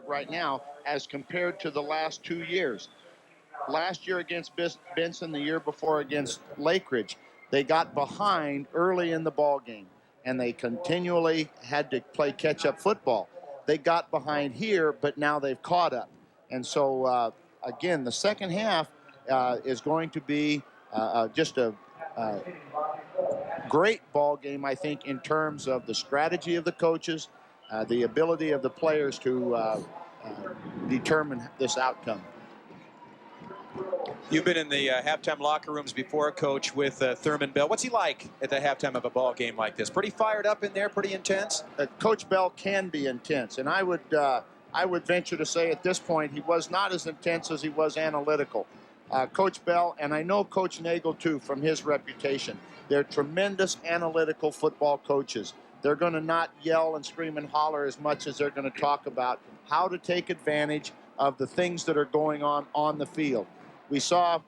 right now as compared to the last 2 years. Last year against Benson, the year before against Lake Ridge, they got behind early in the ball game, and they continually had to play catch-up football. They got behind here, but now they've caught up. And so, again, the second half is going to be just a great ball game, I think, in terms of the strategy of the coaches, the ability of the players to determine this outcome. You've been in the halftime locker rooms before, Coach, with Thurman Bell. What's he like at the halftime of a ball game like this? Pretty fired up in there, pretty intense? Coach Bell can be intense, and I would venture to say at this point he was not as intense as he was analytical. Coach Bell, and I know Coach Nagel too from his reputation, they're tremendous analytical football coaches. They're going to not yell and scream and holler as much as they're going to talk about how to take advantage of the things that are going on the field. We saw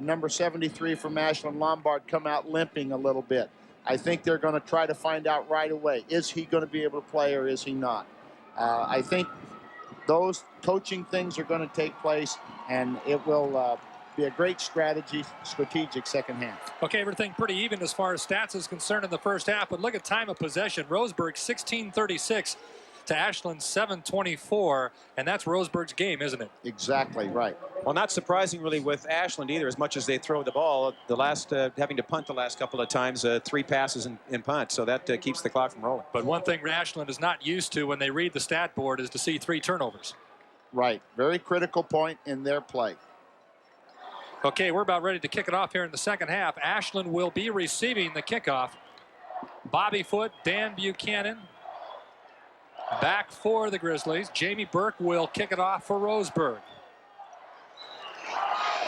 number 73 from Ashland, Lombard, come out limping a little bit. I think they're going to try to find out right away, is he going to be able to play or is he not? I think those coaching things are going to take place, and it will be a great strategic second half. Okay, everything pretty even as far as stats is concerned in the first half, but look at time of possession. Roseburg 16:36 to Ashland 7:24, and that's Roseburg's game, isn't it? Exactly right. Well, not surprising really with Ashland either, as much as they throw the ball. The last having to punt the last couple of times, 3 passes in punt, so that keeps the clock from rolling. But one thing Ashland is not used to when they read the stat board is to see 3 turnovers. Right, very critical point in their play. Okay, we're about ready to kick it off here in the second half. Ashland will be receiving the kickoff. Bobby Foote, Dan Buchanan back for the Grizzlies. Jamie Burke will kick it off for Roseburg.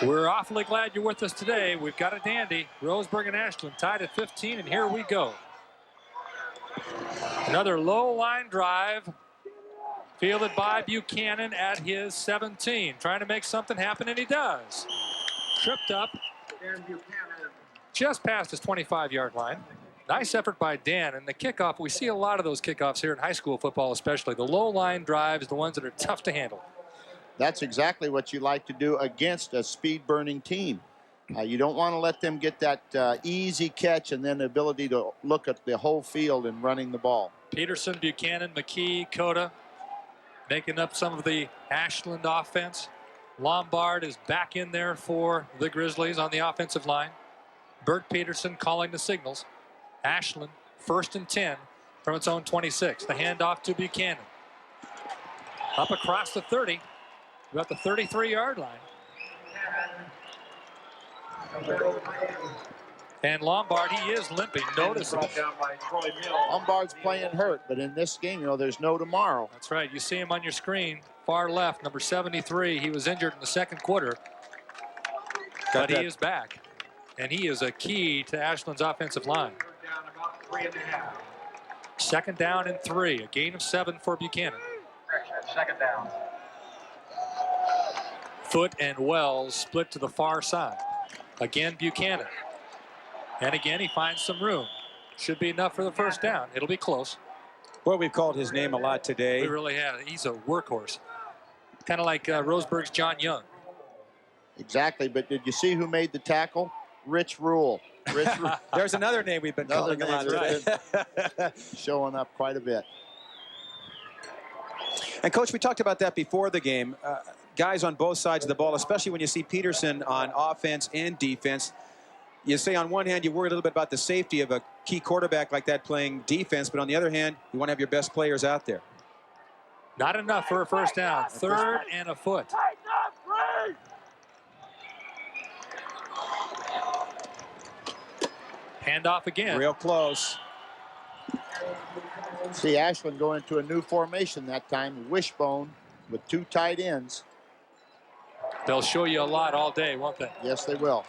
We're awfully glad you're with us today. We've got a dandy. Roseburg and Ashland tied at 15, and here we go. Another low line drive fielded by Buchanan at his 17. Trying to make something happen, and he does. Tripped up just past his 25-yard line. Nice effort by Dan. And the kickoff, we see a lot of those kickoffs here in high school football especially. The low line drives, the ones that are tough to handle. That's exactly what you like to do against a speed-burning team. You don't want to let them get that easy catch and then the ability to look at the whole field and running the ball. Peterson, Buchanan, McKee, Cota making up some of the Ashland offense. Lombard is back in there for the Grizzlies on the offensive line. Bert Peterson calling the signals. Ashland, 1st and 10 from its own 26. The handoff to Buchanan. Up across the 30, about the 33-yard line. And Lombard, he is limping. Notice Lombard's playing hurt, but in this game, there's no tomorrow. That's right. You see him on your screen, far left, number 73. He was injured in the second quarter, but he is back. And he is a key to Ashland's offensive line. Second down and 3. A gain of 7 for Buchanan. Second down. Foote and Wells split to the far side. Again, Buchanan. And again, he finds some room. Should be enough for the first down. It'll be close. Well, we've called his name a lot today. We really have. He's a workhorse. Kind of like Roseburg's John Young. Exactly, but did you see who made the tackle? Rich Rule. There's another name we've been calling a lot today. Showing up quite a bit. And, Coach, we talked about that before the game. Guys on both sides of the ball, especially when you see Peterson on offense and defense. You say on one hand you worry a little bit about the safety of a key quarterback like that playing defense, but on the other hand, you want to have your best players out there. Not enough for a first down. 3rd and a foot. Handoff again. Real close. See Ashland going into a new formation that time, wishbone with 2 tight ends. They'll show you a lot all day, won't they? Yes, they will.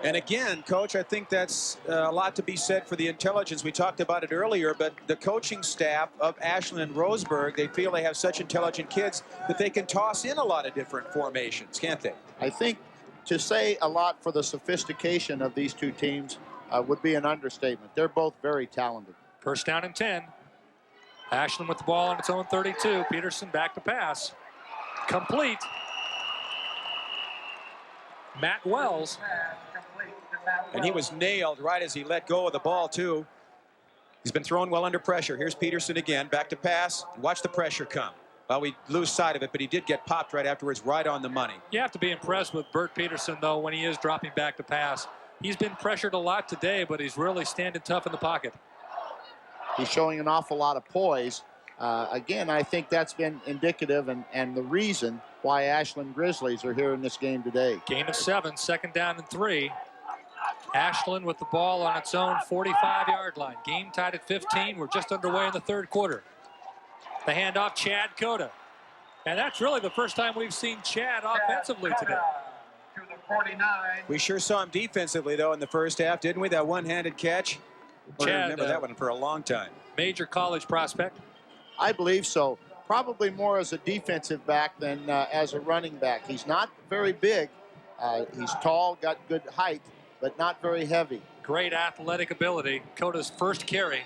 And again, Coach, I think that's a lot to be said for the intelligence. We talked about it earlier, but the coaching staff of Ashland and Roseburg, they feel they have such intelligent kids that they can toss in a lot of different formations, can't they? I think to say a lot for the sophistication of these two teams would be an understatement. They're both very talented. First down and 10. Ashland with the ball on its own 32. Peterson back to pass. Complete. Matt Wells. And he was nailed right as he let go of the ball, too. He's been thrown well under pressure. Here's Peterson again, back to pass. Watch the pressure come. Well, we lose sight of it, but he did get popped right afterwards, right on the money. You have to be impressed with Bert Peterson, though, when he is dropping back to pass. He's been pressured a lot today, but he's really standing tough in the pocket. He's showing an awful lot of poise. Again, I think that's been indicative and the reason why Ashland Grizzlies are here in this game today. Gain of 7, 2nd down and 3. Ashland with the ball on its own 45-yard line. Game tied at 15. We're just underway in the 3rd quarter. The handoff, Chad Cota. And that's really the first time we've seen Chad offensively today. To the 49. We sure saw him defensively, though, in the first half, didn't we? That one-handed catch. I Chad, remember that one for a long time. Major college prospect. I believe so. Probably more as a defensive back than as a running back. He's not very big. He's tall, got good height, but not very heavy. Great athletic ability. Cota's first carry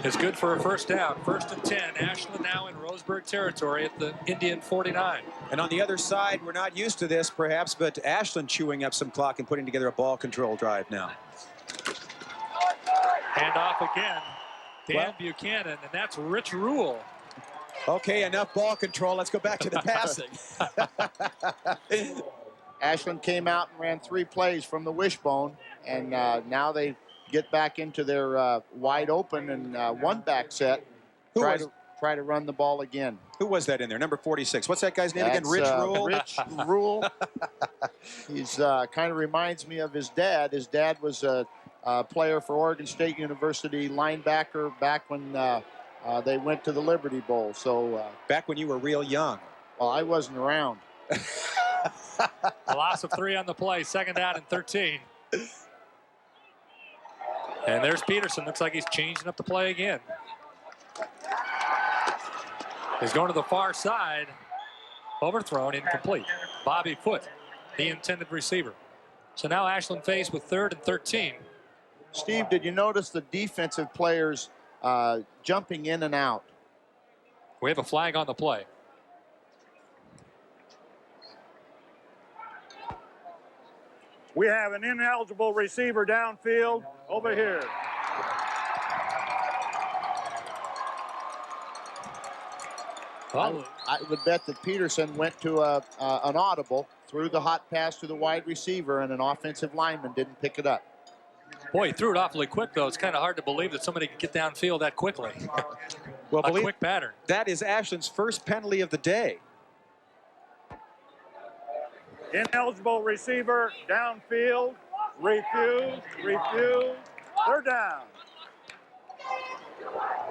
is good for a 1st down. 1st and 10. Ashland now in Roseburg territory at the Indian 49. And on the other side, we're not used to this, perhaps, but Ashland chewing up some clock and putting together a ball control drive now. Handoff again. Dan Buchanan, and that's Rich Rule. Okay, enough ball control. Let's go back to the passing. Ashland came out and ran 3 plays from the wishbone, and now they get back into their wide open and one back set. Try to run the ball again. Who was that in there? Number 46. What's that guy's name again? Rich Rule? Rich Rule. He's kind of reminds me of his dad. His dad was a player for Oregon State University, linebacker back when they went to the Liberty Bowl. So back when you were real young. Well, I wasn't around. A loss of 3 on the play. 2nd down and 13. And there's Peterson. Looks like he's changing up the play again. He's going to the far side. Overthrown, incomplete. Bobby Foote, the intended receiver. So now Ashland faced with 3rd and 13. Steve, did you notice the defensive players jumping in and out? We have a flag on the play. We have an ineligible receiver downfield over here. Well, I would bet that Peterson went to an audible, threw the hot pass to the wide receiver, and an offensive lineman didn't pick it up. boy, he threw it awfully quick, though. It's kind of hard to believe that somebody could get downfield that quickly. Well, a quick pattern. That is Ashland's first penalty of the day. Ineligible receiver downfield. Refused. 3rd down.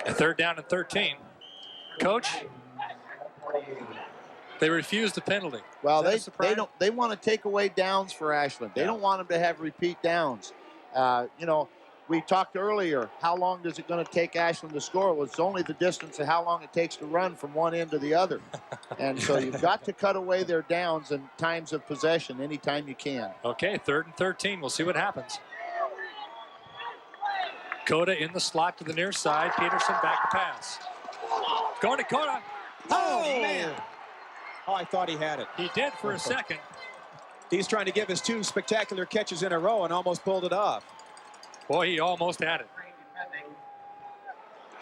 A 3rd down and 13. Coach, they refused the penalty. Well, they want to take away downs for Ashland. They don't want them to have repeat downs. You know, we talked earlier, how long is it going to take Ashland to score? Well, it's only the distance of how long it takes to run from one end to the other. And so you've got to cut away their downs and times of possession anytime you can. Okay, 3rd and 13. We'll see what happens. Cota in the slot to the near side. Peterson back to pass. Going to Cota. Oh, man. Oh, I thought he had it. He did for a second. He's trying to give his 2 spectacular catches in a row and almost pulled it off. Boy, he almost had it.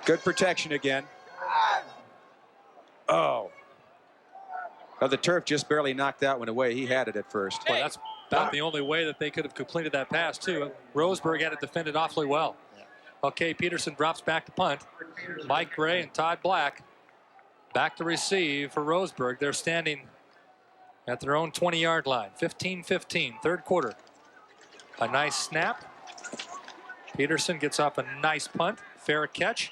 Good protection again. Oh. Well, the turf just barely knocked that one away. He had it at first. Well, that's about the only way that they could have completed that pass, too. Roseburg had it defended awfully well. Okay, Peterson drops back to punt. Mike Gray and Todd Black back to receive for Roseburg. They're standing at their own 20-yard line. 15-15, 3rd quarter. A nice snap. Peterson gets off a nice punt. Fair catch.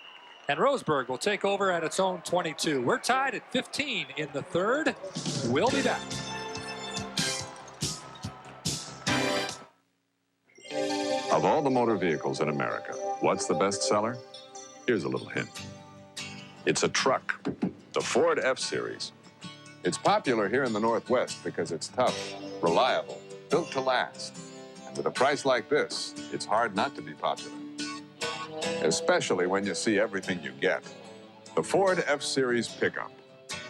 And Roseburg will take over at its own 22. We're tied at 15 in the 3rd. We'll be back. Of all the motor vehicles in America, what's the best seller? Here's a little hint. It's a truck, the Ford F-Series. It's popular here in the Northwest because it's tough, reliable, built to last. And with a price like this, it's hard not to be popular. especially when you see everything you get. The Ford F-Series pickup.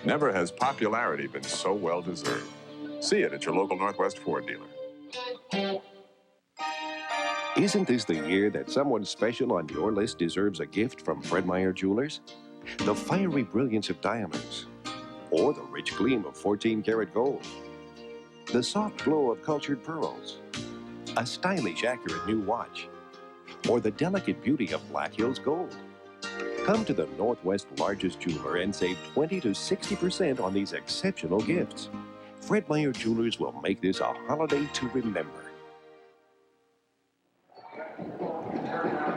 Never has popularity been so well deserved. See it at your local Northwest Ford dealer. Isn't this the year that someone special on your list deserves a gift from Fred Meyer Jewelers? The fiery brilliance of diamonds, or the rich gleam of 14-karat gold, the soft glow of cultured pearls, a stylish, accurate new watch, or the delicate beauty of Black Hills Gold. Come to the Northwest largest jeweler and save 20 to 60% on these exceptional gifts. Fred Meyer Jewelers will make this a holiday to remember.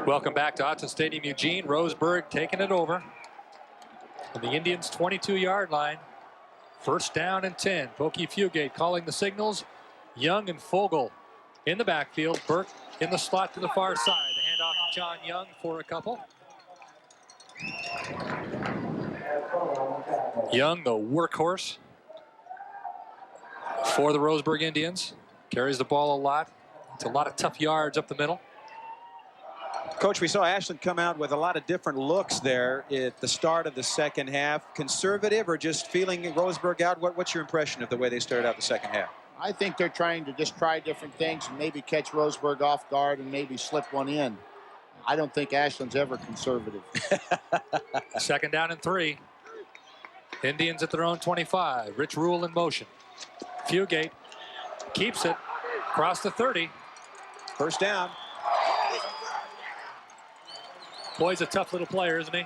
Welcome back to Autzen Stadium, Eugene. Roseburg taking it over. And the Indians' 22-yard line. First down and 10. Pokey Fugate calling the signals. Young and Fogel in the backfield. Burke in the slot to the far side. The handoff to John Young for a couple. Young, the workhorse for the Roseburg Indians. Carries the ball a lot. It's a lot of tough yards up the middle. Coach, we saw Ashland come out with a lot of different looks there at the start of the second half. Conservative or just feeling Roseburg out? What's your impression of the way they started out the second half? I think they're trying to just try different things and maybe catch Roseburg off guard and maybe slip one in. I don't think Ashland's ever conservative. Second down and 3. Indians at their own 25. Rich Rule in motion. Fugate keeps it across the 30. First down. Boy's a tough little player, isn't he?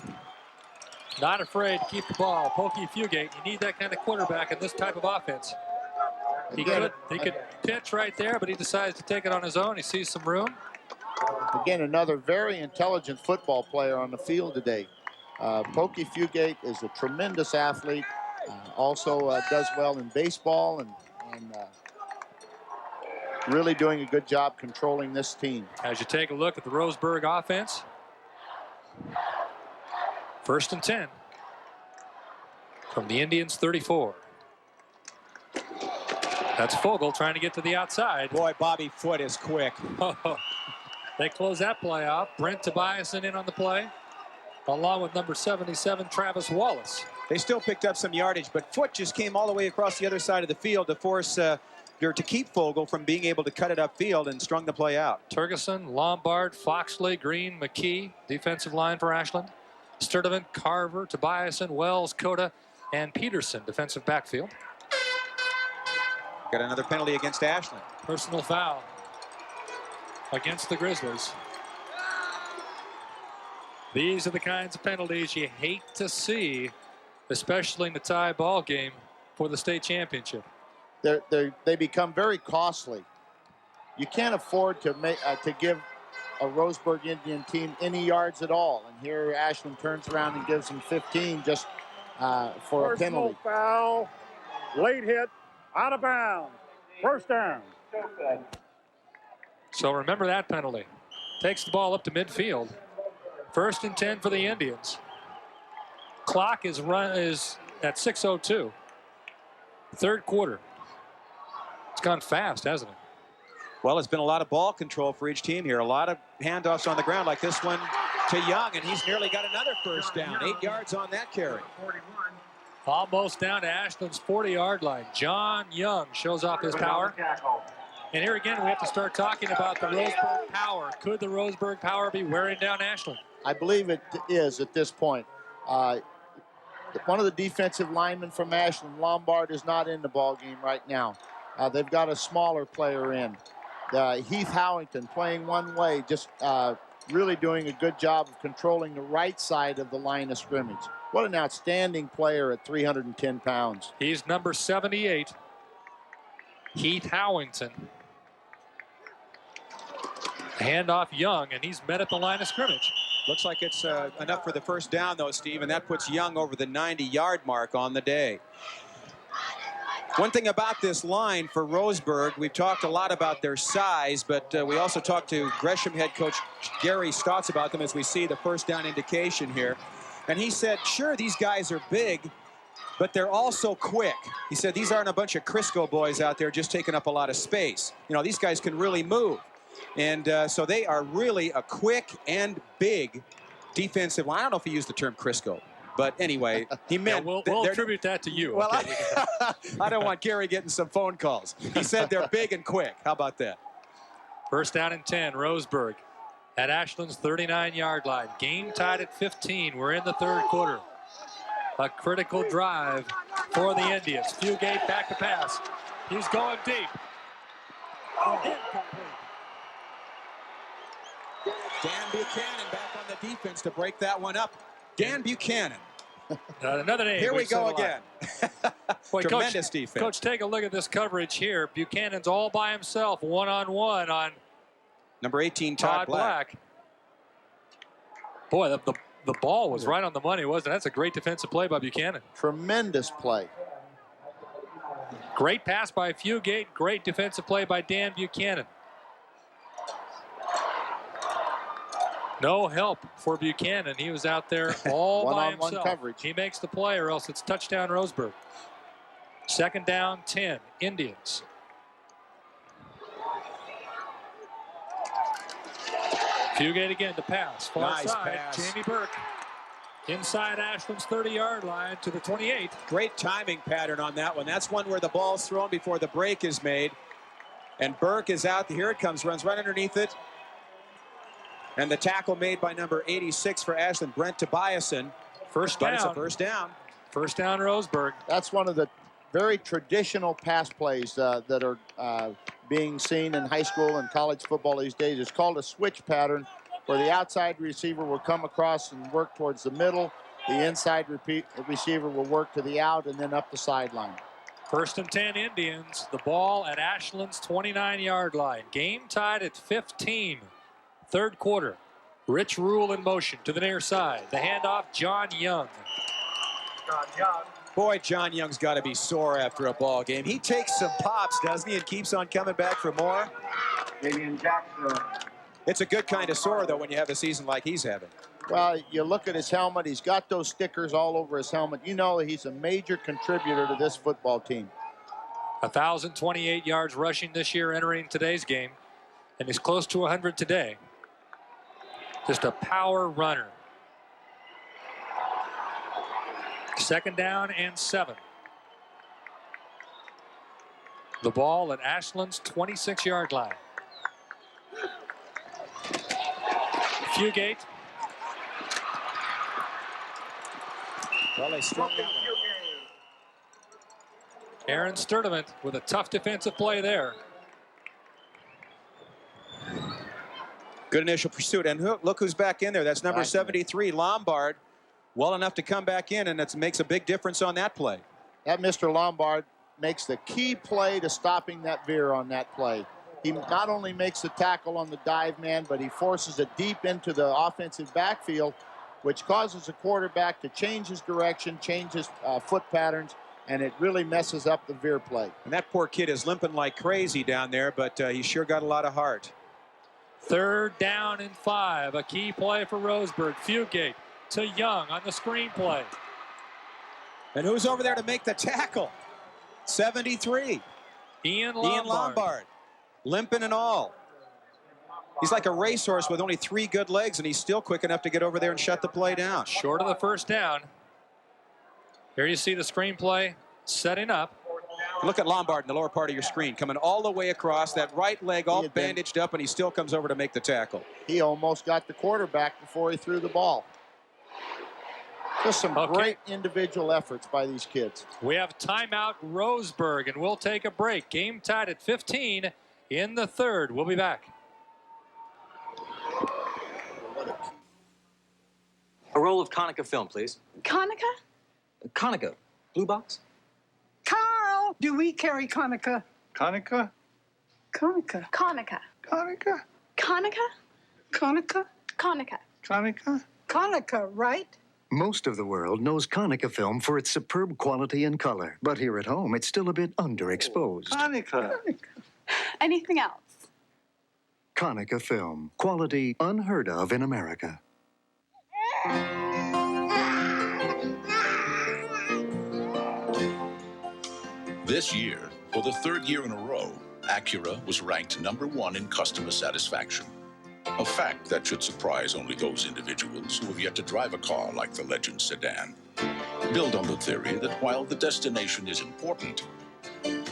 Not afraid to keep the ball. Pokey Fugate, you need that kind of quarterback in this type of offense. He could pitch right there, but he decides to take it on his own. He sees some room. Again, another very intelligent football player on the field today. Pokey Fugate is a tremendous athlete. Also does well in baseball and really doing a good job controlling this team. As you take a look at the Roseburg offense, first and 10 from the Indians' 34. That's Fogel trying to get to the outside. Boy, Bobby Foote is quick. They close that play off. Brent Tobiasen in on the play, along with number 77, Travis Wallace. They still picked up some yardage, but Foote just came all the way across the other side of the field to force to keep Fogel from being able to cut it upfield and strung the play out. Turgeson, Lombard, Foxley, Green, McKee, defensive line for Ashland. Sturdivant, Carver, Tobiasen, Wells, Cota, and Peterson, defensive backfield. Got another penalty against Ashland. Personal foul against the Grizzlies. These are the kinds of penalties you hate to see, especially in the tie ball game for the state championship. They become very costly. You can't afford to give a Roseburg Indian team any yards at all. And here Ashland turns around and gives them 15 just for a penalty. Personal foul, late hit, out of bounds, first down. So remember that penalty. Takes the ball up to midfield. First and 10 for the Indians. Clock is at 6:02. Third quarter. It's gone fast, hasn't it? Well, it's been a lot of ball control for each team here. A lot of handoffs on the ground like this one to Young, and he's nearly got another first down. 8 yards on that carry. Almost down to Ashland's 40-yard line. John Young shows off his power. And here again, we have to start talking about the Roseburg power. Could the Roseburg power be wearing down Ashland? I believe it is at this point. One of the defensive linemen from Ashland, Lombard, is not in the ball game right now. They've got a smaller player in. Heath Howington playing one way, just really doing a good job of controlling the right side of the line of scrimmage. What an outstanding player at 310 pounds. He's number 78, Heath Howington. Handoff Young, and he's met at the line of scrimmage. Looks like it's enough for the first down, though, Steve, and that puts Young over the 90-yard mark on the day. One thing about this line for Roseburg, we've talked a lot about their size, but we also talked to Gresham head coach Gary Stotts about them as we see the first down indication here. And he said, sure, these guys are big, but they're also quick. He said, these aren't a bunch of Crisco boys out there just taking up a lot of space. You know, these guys can really move. And so they are really a quick and big defensive line. I don't know if he used the term Crisco, but anyway, he meant. Yeah, we'll attribute that to you. Well, okay? I don't want Gary getting some phone calls. He said they're big and quick. How about that? First down and 10, Roseburg at Ashland's 39-yard line. Game tied at 15. We're in the third quarter. A critical drive for the Indians. Fugate back to pass. He's going deep. Dan Buchanan back on the defense to break that one up. Dan Buchanan. Another name. Here we go again. Boy, Tremendous defense. Coach, take a look at this coverage here. Buchanan's all by himself, one-on-one on number 18, Todd Black. Boy, the ball was right on the money, wasn't it? That's a great defensive play by Buchanan. Tremendous play. Great pass by Fugate. Great defensive play by Dan Buchanan. No help for Buchanan. He was out there all by himself. One-on-one coverage. He makes the play, or else it's touchdown Roseburg. Second down, 10, Indians. Fugate again to pass. Far Nice side, pass. Jamie Burke. Inside Ashland's 30-yard line to the 28. Great timing pattern on that one. That's one where the ball's thrown before the break is made. And Burke is out. Here it comes. Runs right underneath it. And the tackle made by number 86 for Ashland, Brent Tobiasen. First But down. it's a first down. First down, Roseburg. That's one of the very traditional pass plays that are being seen in high school and college football these days. It's called a switch pattern, where the outside receiver will come across and work towards the middle. The inside receiver will work to the out and then up the sideline. First and 10, Indians. The ball at Ashland's 29-yard line. Game tied at 15. Third quarter. Rich Rule in motion to the near side. The handoff, John Young. Boy, John Young's got to be sore after a ball game. He takes some pops, doesn't he, and keeps on coming back for more. It's a good kind of sore, though, when you have a season like he's having. Well, you look at his helmet. He's got those stickers all over his helmet. You know he's a major contributor to this football team. 1,028 yards rushing this year entering today's game. And he's close to 100 today. Just a power runner. Second down and 7. The ball at Ashland's 26-yard line. Fugate. Well, they strung out. Aaron Sturdivant with a tough defensive play there. Good initial pursuit. And look who's back in there. That's number 73, Lombard. Well enough to come back in, and it makes a big difference on that play. That Mr. Lombard makes the key play to stopping that veer on that play. He not only makes the tackle on the dive man, but he forces it deep into the offensive backfield, which causes the quarterback to change his direction, change his foot patterns, and it really messes up the veer play. And that poor kid is limping like crazy down there, but he's sure got a lot of heart. Third down and 5. A key play for Roseburg. Fugate to Young on the screenplay. And who's over there to make the tackle? 73. Ian Lombard. Limping and all. He's like a racehorse with only 3 good legs, and he's still quick enough to get over there and shut the play down. Short of the first down. Here you see the screenplay setting up. Look at Lombard in the lower part of your screen, coming all the way across, that right leg all bandaged up, and he still comes over to make the tackle. He almost got the quarterback before he threw the ball. Just some great individual efforts by these kids. We have timeout Roseburg, and we'll take a break. Game tied at 15 in the third. We'll be back. A roll of Konica film, please. Konica? Konica. Blue box? Carl, do we carry Konica? Konica? Konica. Konica. Konica? Konica? Konica? Konica. Konica? Konica, right? Most of the world knows Konica film for its superb quality and color. But here at home, it's still a bit underexposed. Konica. Anything else? Konica film. Quality unheard of in America. This year, for the third year in a row, Acura was ranked #1 in customer satisfaction. A fact that should surprise only those individuals who have yet to drive a car like the Legend sedan. Built on the theory that while the destination is important,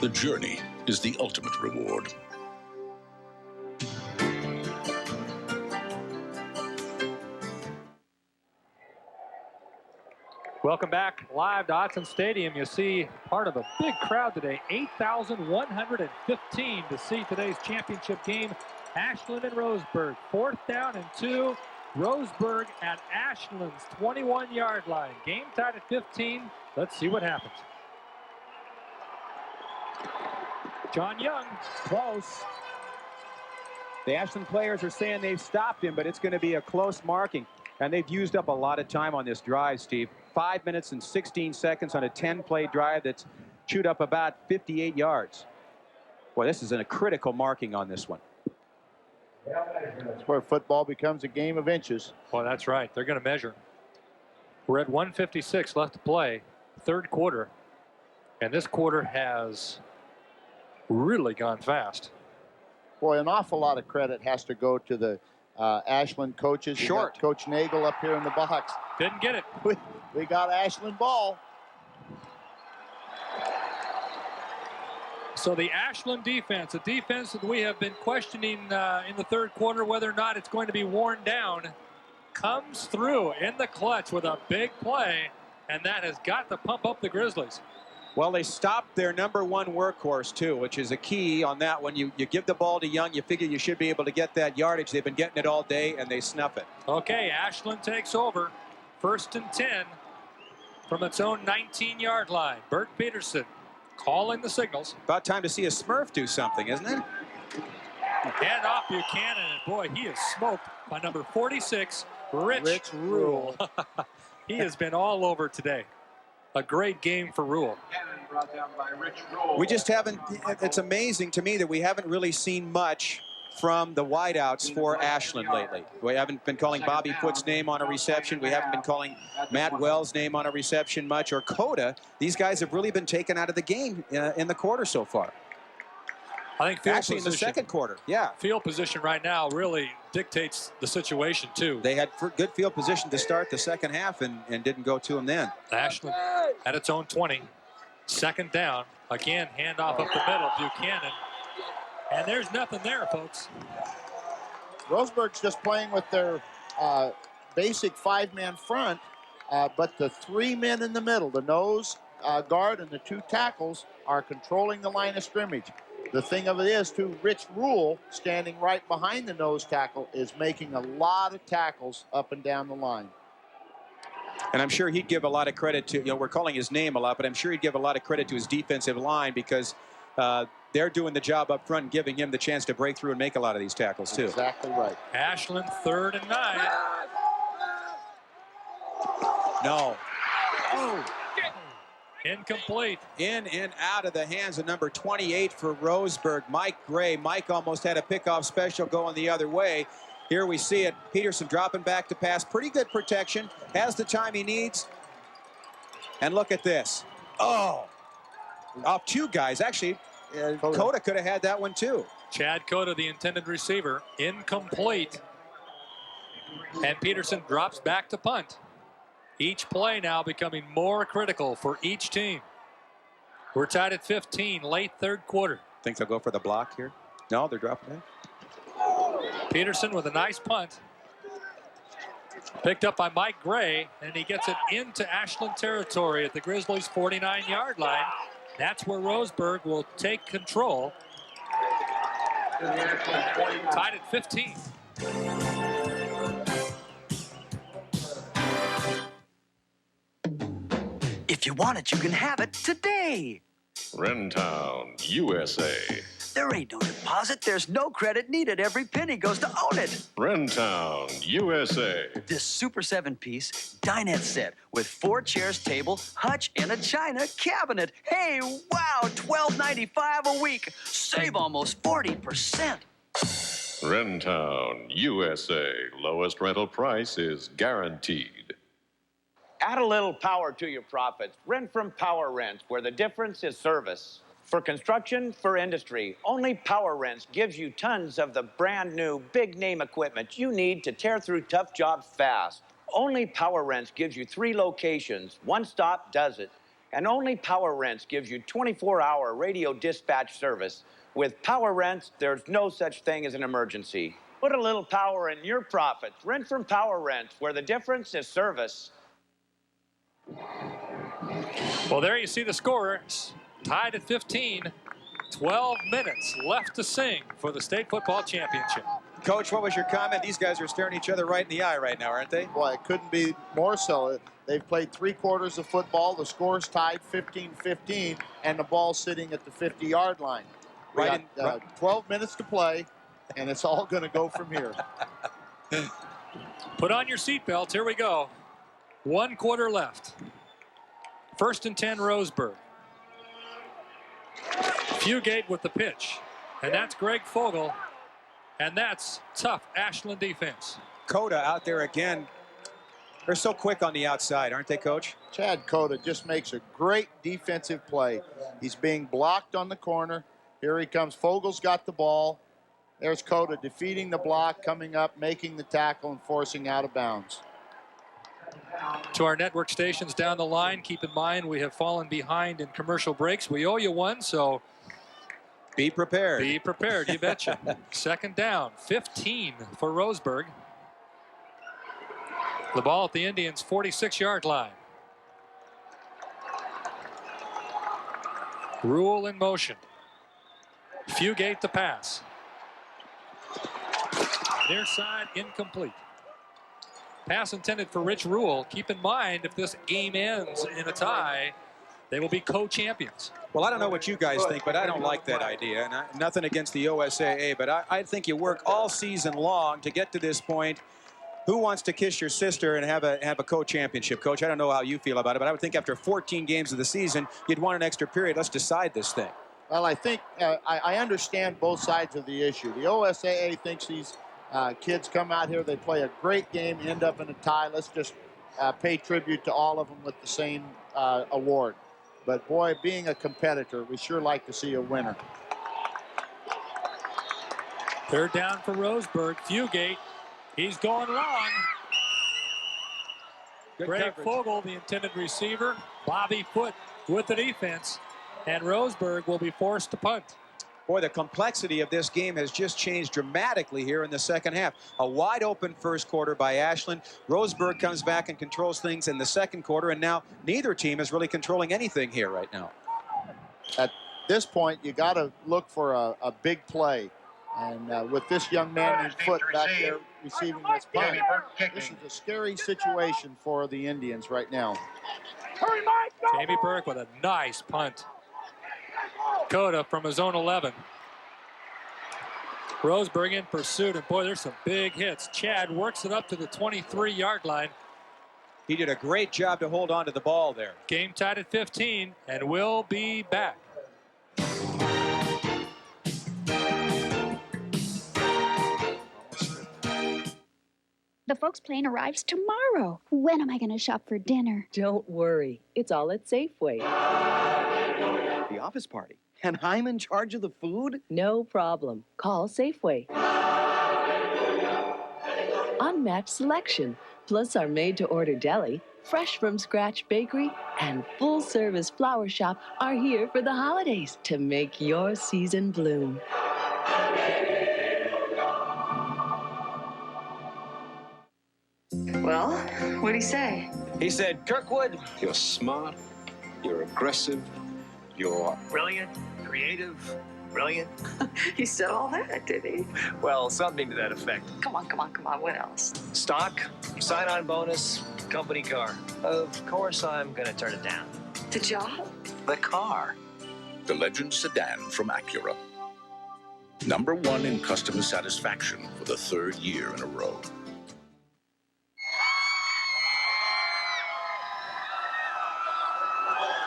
the journey is the ultimate reward. Welcome back live to Autzen Stadium. You see part of a big crowd today, 8,115 to see today's championship game, Ashland and Roseburg. 4th down and 2. Roseburg at Ashland's 21-yard line. Game tied at 15. Let's see what happens. John Young, close. The Ashland players are saying they've stopped him, but it's going to be a close marking. And they've used up a lot of time on this drive, Steve. 5 minutes and 16 seconds on a 10-play drive that's chewed up about 58 yards. Boy, this is a critical marking on this one. That's where football becomes a game of inches. Well, that's right. They're going to measure. We're at 1:56 left to play, 3rd quarter. And this quarter has really gone fast. Boy, an awful lot of credit has to go to the Ashland coaches. Short. Coach Nagel up here in the box. Didn't get it. We got Ashland ball. So the Ashland defense, a defense that we have been questioning in the 3rd quarter whether or not it's going to be worn down, comes through in the clutch with a big play, and that has got to pump up the Grizzlies. Well, they stopped their #1 workhorse, too, which is a key on that one. You give the ball to Young, you figure you should be able to get that yardage. They've been getting it all day, and they snuff it. Okay, Ashland takes over. 1st and 10 from its own 19-yard line. Bert Peterson calling the signals. About time to see a Smurf do something, isn't it? Hand off Buchanan, and boy, he is smoked by number 46, Rich Rule. He has been all over today. A great game for Rule. We just haven't, it's amazing to me that we haven't really seen much from the wideouts for Ashland lately. We haven't been calling Bobby Foote's name on a reception. We haven't been calling Matt Wells' name on a reception much, or Coda. These guys have really been taken out of the game in the quarter so far. I think field Actually, position, in the 2nd quarter, yeah. Field position right now really dictates the situation, too. They had good field position to start the 2nd half and didn't go to them then. Ashland at its own 20. 2nd down. Again, handoff up the middle. Buchanan. And there's nothing there, folks. Roseburg's just playing with their basic 5-man front, but the 3 men in the middle, the nose guard and the 2 tackles, are controlling the line of scrimmage. The thing of it is, too, Rich Rule, standing right behind the nose tackle, is making a lot of tackles up and down the line. And I'm sure he'd give a lot of credit to, we're calling his name a lot, but I'm sure he'd give a lot of credit to his defensive line because they're doing the job up front and giving him the chance to break through and make a lot of these tackles, too. Exactly right. Ashland 3rd and 9. No. Oh. Incomplete. In and out of the hands of number 28 for Roseburg, Mike Gray. Mike almost had a pickoff special going the other way. Here we see it. Peterson dropping back to pass. Pretty good protection. Has the time he needs. And look at this. Oh. Off 2 guys. Actually, Coda could have had that one too. Chad Coda, the intended receiver, incomplete. And Peterson drops back to punt. Each play now becoming more critical for each team. We're tied at 15, late 3rd quarter. Think they'll go for the block here? No, they're dropping it. Peterson with a nice punt. Picked up by Mike Gray, and he gets it into Ashland territory at the Grizzlies' 49-yard line. That's where Roseburg will take control. Tied at 15. If you want it, you can have it today. Rentown, USA. There ain't no deposit. There's no credit needed. Every penny goes to own it. Rentown, USA. This Super 7-piece dinette set with 4 chairs, table, hutch, and a china cabinet. Hey, wow, $12.95 a week. Save almost 40%. Rentown, USA. Lowest rental price is guaranteed. Add a little power to your profits. Rent from Power Rent, where the difference is service. For construction, for industry, only Power Rents gives you tons of the brand new big name equipment you need to tear through tough jobs fast. Only Power Rents gives you 3 locations. One stop does it. And only Power Rents gives you 24-hour radio dispatch service. With Power Rents, there's no such thing as an emergency. Put a little power in your profits. Rent from Power Rents, where the difference is service. Well, there you see the score. Tied at 15. 12 minutes left to sing for the state football championship. Coach, what was your comment? These guys are staring each other right in the eye right now, aren't they? Boy, it couldn't be more so. They've played 3 quarters of football. The score's tied 15-15, and the ball's sitting at the 50-yard line. We got 12 minutes to play, and it's all going to go from here. Put on your seatbelts. Here we go. 1 quarter left. 1st and 10, Roseburg. Fugate with the pitch. And that's Greg Fogel. And that's tough Ashland defense. Coda out there again. They're so quick on the outside, aren't they, Coach? Chad Coda just makes a great defensive play. He's being blocked on the corner. Here he comes. Fogel's got the ball. There's Coda defeating the block, coming up, making the tackle, and forcing out of bounds. To our network stations down the line, keep in mind we have fallen behind in commercial breaks. We owe you one, so be prepared. Be prepared, you betcha. 2nd down, 15 for Roseburg. The ball at the Indians' 46-yard line. Rule in motion. Fugate the pass. Near side, incomplete. Pass intended for Rich Rule. Keep in mind, if this game ends in a tie, they will be co-champions. Well, I don't know what you guys think, but I don't like that idea. And nothing against the OSAA, but I think you work all season long to get to this point. Who wants to kiss your sister and have a co-championship, Coach? I don't know how you feel about it, but I would think after 14 games of the season, you'd want an extra period. Let's decide this thing. Well, I think I understand both sides of the issue. The OSAA thinks these kids come out here, they play a great game, end up in a tie. Let's just pay tribute to all of them with the same award. But boy, being a competitor, we sure like to see a winner. 3rd down for Roseburg. Fugate. He's going long. Greg Fogel, the intended receiver. Bobby Foote with the defense. And Roseburg will be forced to punt. Boy, the complexity of this game has just changed dramatically here in the 2nd half. A wide open 1st quarter by Ashland. Roseburg comes back and controls things in the 2nd quarter, and now neither team is really controlling anything here right now. At this point, you got to look for a big play. And with this young man named Foote back there receiving this punt, this is a scary situation for the Indians right now. Jamie Burke with a nice punt. Coda from his own 11. Roseburg in pursuit, and boy, there's some big hits. Chad works it up to the 23-yard line. He did a great job to hold on to the ball there. Game tied at 15, and we'll be back. The folks' plane arrives tomorrow. When am I going to shop for dinner? Don't worry. It's all at Safeway. The office party. And I'm in charge of the food? No problem. Call Safeway. Unmatched selection, plus our made-to-order deli, fresh from scratch bakery, and full-service flower shop are here for the holidays to make your season bloom. Well, what'd he say? He said, Kirkwood, you're smart, you're aggressive, you're brilliant, creative, brilliant. He said all that, did he? Well, something to that effect. Come on, what else? Stock, sign-on bonus, company car. Of course I'm gonna turn it down. The job? The car. The Legend sedan from Acura. #1 in customer satisfaction for the 3rd year in a row.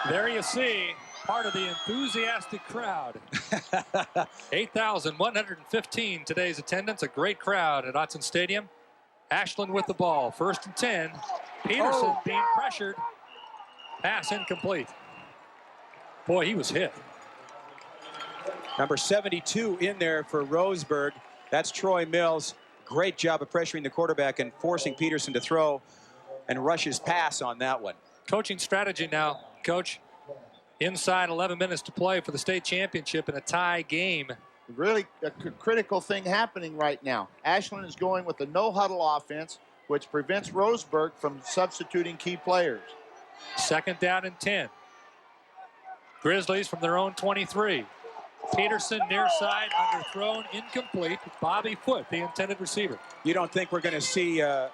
There you see part of the enthusiastic crowd. 8,115 today's attendance. A great crowd at Autzen Stadium. Ashland with the ball. 1st and 10. Peterson being pressured. Pass incomplete. Boy, he was hit. Number 72 in there for Roseburg. That's Troy Mills. Great job of pressuring the quarterback and forcing Peterson to throw, and Rush's pass on that one. Coaching strategy now, Coach. Inside 11 minutes to play for the state championship in a tie game. Really a critical thing happening right now. Ashland is going with a no-huddle offense, which prevents Roseburg from substituting key players. 2nd down and 10. Grizzlies from their own 23. Peterson near side, underthrown, incomplete. Bobby Foote, the intended receiver. You don't think we're going to see a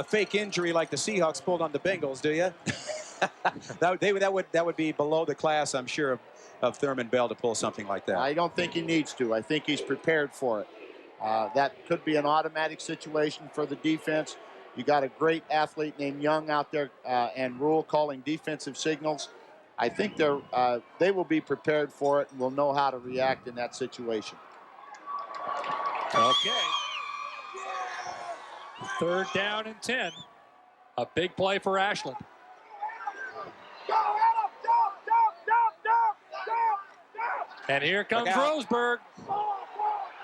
fake injury like the Seahawks pulled on the Bengals, do you? that would be below the class, I'm sure, of Thurman Bell to pull something like that. I don't think he needs to. I think he's prepared for it. That could be an automatic situation for the defense. You got a great athlete named Young out there and Rule calling defensive signals. I think they will be prepared for it and will know how to react in that situation. Okay. 3rd down and 10. A big play for Ashland. And here comes Roseburg.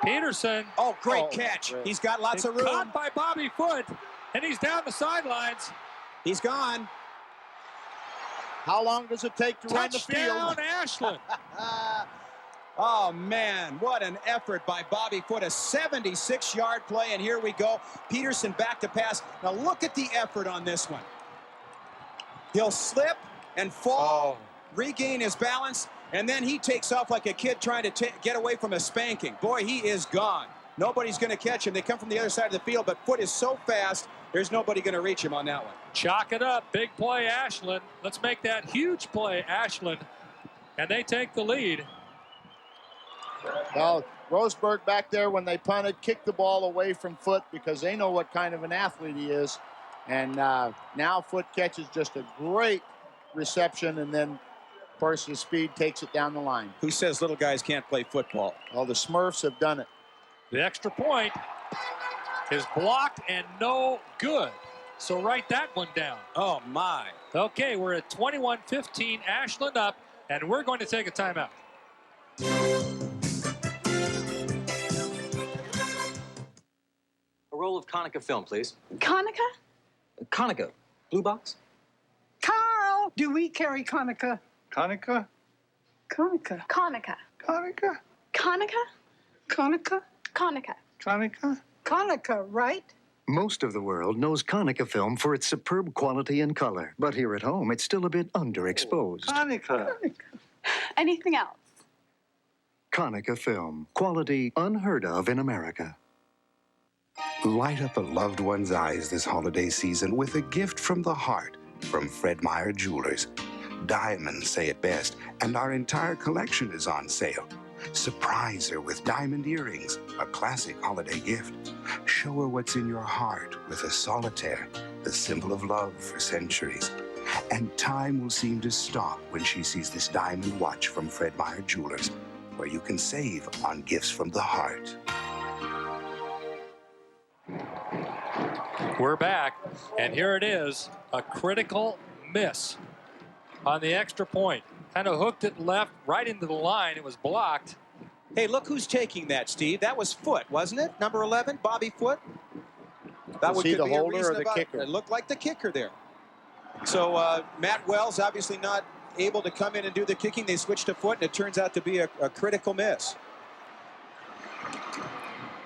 Peterson. Oh, great catch. Great. He's got lots of room. Caught by Bobby Foote, and he's down the sidelines. He's gone. How long does it take to run the field? Touchdown, Ashland. Oh, man, what an effort by Bobby Foote. A 76-yard play, and here we go. Peterson back to pass. Now look at the effort on this one. He'll slip and fall, regain his balance, and then he takes off like a kid trying to get away from a spanking. Boy, he is gone. Nobody's going to catch him. They come from the other side of the field, but Foote is so fast, there's nobody going to reach him on that one. Chalk it up. Big play, Ashland. Let's make that huge play, Ashland. And they take the lead. Well, Roseburg back there, when they punted, kicked the ball away from Foote because they know what kind of an athlete he is. And now Foote catches just a great reception, and then, of course, his speed takes it down the line. Who says little guys can't play football? Well, the Smurfs have done it. The extra point is blocked and no good. So write that one down. Oh, my. Okay, we're at 21-15, Ashland up, and we're going to take a timeout. A roll of Konica film, please. Konica? Konica. Blue box? Carl, do we carry Konica? Konica? Konica. Konica. Konica? Konica? Konica? Konica. Konica? Konica, right? Most of the world knows Konica film for its superb quality and color. But here at home, it's still a bit underexposed. Konica. Anything else? Konica film. Quality unheard of in America. Light up a loved one's eyes this holiday season with a gift from the heart from Fred Meyer Jewelers. Diamonds say it best, and our entire collection is on sale. Surprise her with diamond earrings, a classic holiday gift. Show her what's in your heart with a solitaire, the symbol of love for centuries. And time will seem to stop when she sees this diamond watch from Fred Meyer Jewelers, where you can save on gifts from the heart. We're back, and here it is, a critical miss on the extra point. Kind of hooked it left right into the line. It was blocked. Hey, look who's taking that, Steve. That was Foote, wasn't it? Number 11, Bobby Foote. That Was he the holder or the kicker? It looked like the kicker there. So Matt Wells obviously not able to come in and do the kicking. They switched to Foote, and it turns out to be a critical miss.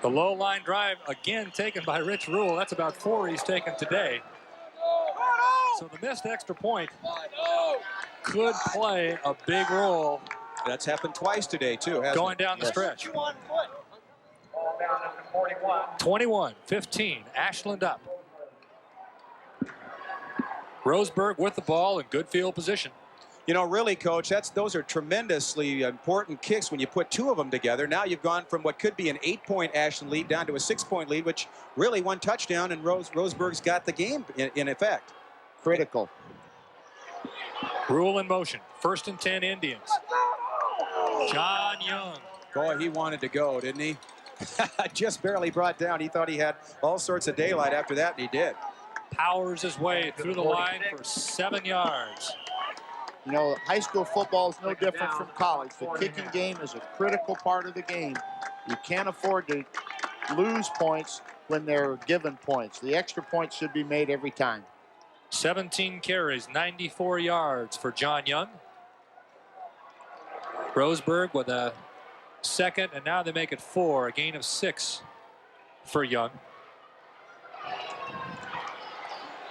The low line drive again taken by Rich Rule. That's about 4 he's taken today. So the missed extra point could play a big role. That's happened twice today, too, hasn't going it? down the stretch. 21-15, Ashland up. Roseburg with the ball in good field position. You know, really, Coach, those are tremendously important kicks when you put two of them together. Now you've gone from what could be an 8-point Ashland lead down to a 6-point lead, which really one touchdown, and Roseburg's got the game in effect. Critical. Rule in motion. 1st and 10 Indians. John Young. Boy, he wanted to go, didn't he? Just barely brought down. He thought he had all sorts of daylight after that, and he did. Powers his way through the line for 7 yards. You know, high school football is no different from college. The kicking game is a critical part of the game. You can't afford to lose points when they're given points. The extra points should be made every time. 17 carries, 94 yards for John Young. Roseburg with a second, and now they make it 4, a gain of 6 for Young.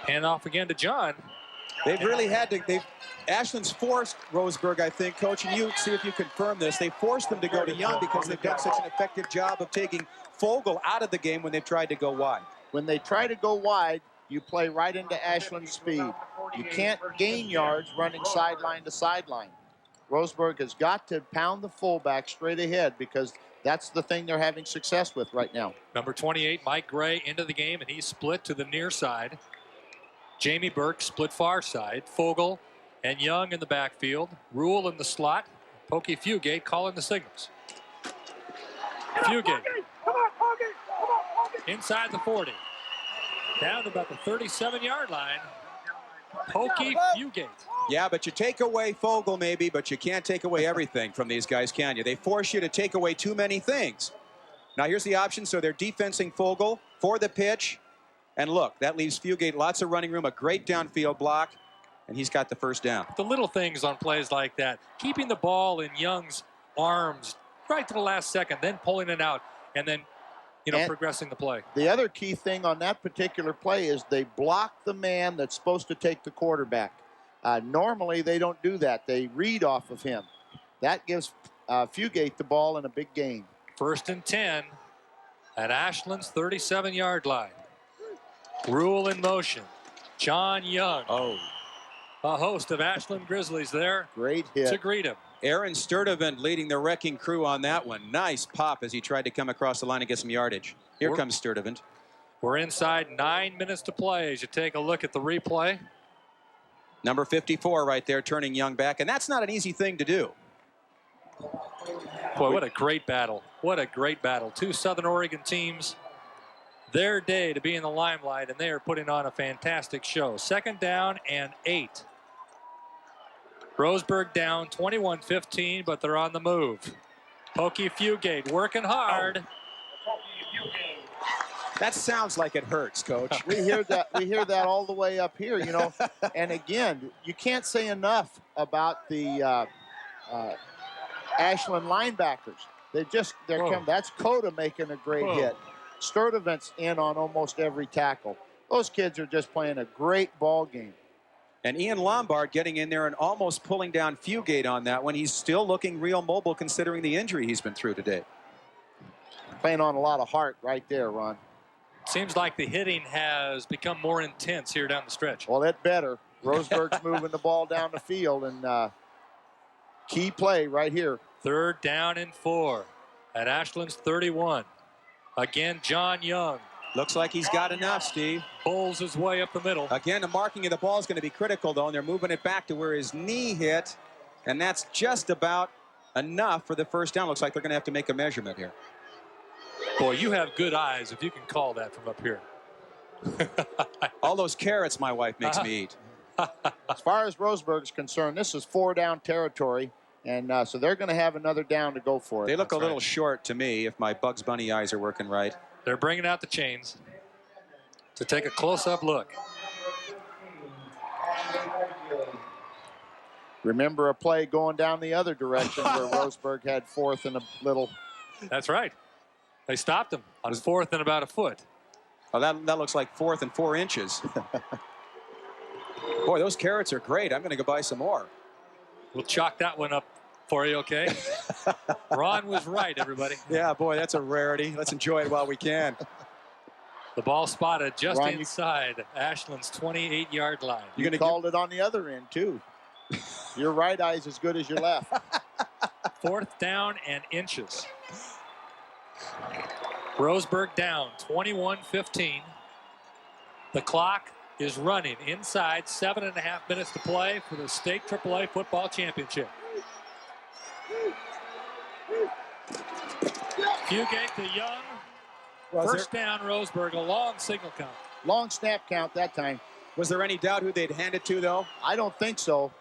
Hand off again to John. They've really had to. Ashland's forced Roseburg, I think, Coach, and you see if you confirm this. They forced them to go to Young because they've done such an effective job of taking Fogel out of the game when they've tried to go wide. When they try to go wide, you play right into Ashland's speed. You can't gain yards running sideline to sideline. Roseburg has got to pound the fullback straight ahead because that's the thing they're having success with right now. Number 28, Mike Gray, into the game, and he's split to the near side. Jamie Burke split far side. Fogel and Young in the backfield. Rule in the slot. Pokey Fugate calling the signals. Fugate. Inside the 40. Down to about the 37-yard line. Pokey Fugate. Yeah, but you take away Fogel maybe, but you can't take away everything from these guys, can you? They force you to take away too many things. Now here's the option. So they're defensing Fogel for the pitch. And look, that leaves Fugate lots of running room, a great downfield block, and he's got the first down. The little things on plays like that, keeping the ball in Young's arms right to the last second, then pulling it out, and then, progressing the play. The other key thing on that particular play is they block the man that's supposed to take the quarterback. Normally, they don't do that. They read off of him. That gives Fugate the ball in a big game. 1st and 10 at Ashland's 37-yard line. Rule in motion. John Young. A host of Ashland Grizzlies there. Great hit. To greet him. Aaron Sturdivant leading the wrecking crew on that one. Nice pop as he tried to come across the line and get some yardage. Here comes Sturdivant. We're inside 9 minutes to play as you take a look at the replay. Number 54 right there, turning Young back, and that's not an easy thing to do. Boy, what a great battle. What a great battle. Two Southern Oregon teams, their day to be in the limelight, and they are putting on a fantastic show. 2nd down and 8. Roseburg down 21-15, but they're on the move. Pokey Fugate working hard. That sounds like it hurts, Coach. We hear that all the way up here, And again, you can't say enough about the Ashland linebackers. That's Coda making a great hit. Sturdivant's in on almost every tackle. Those kids are just playing a great ball game. And Ian Lombard getting in there and almost pulling down Fugate on that one. He's still looking real mobile considering the injury he's been through today. Playing on a lot of heart right there, Ron. Seems like the hitting has become more intense here down the stretch. Well, that better. Roseburg's moving the ball down the field, and key play right here. 3rd down and 4 at Ashland's 31. Again, John Young. Looks like he's got enough, Steve. Pulls his way up the middle. Again, the marking of the ball is going to be critical, though, and they're moving it back to where his knee hit, and that's just about enough for the first down. Looks like they're going to have to make a measurement here. Boy, you have good eyes if you can call that from up here. All those carrots my wife makes me eat. As far as Roseburg is concerned, this is 4-down territory, and so they're going to have another down to go for it. They look a little short to me if my Bugs Bunny eyes are working right. They're bringing out the chains to take a close-up look. Remember a play going down the other direction where Roseburg had 4th and a little. That's right. They stopped him on 4th and about a foot. Oh, that looks like 4th and 4 inches. Boy, those carrots are great. I'm going to go buy some more. We'll chalk that one up for you, okay? Ron was right, everybody. Yeah, boy, that's a rarity. Let's enjoy it while we can. The ball spotted just Ron, inside Ashland's 28-yard line. You called it on the other end, too. Your right eye's as good as your left. 4th down and inches. Roseburg down 21-15. The clock is running inside 7.5 minutes to play for the state AAA football championship. Fugate to Young. First down, Roseburg. A long signal count. Long snap count that time. Was there any doubt who they'd hand it to, though? I don't think so.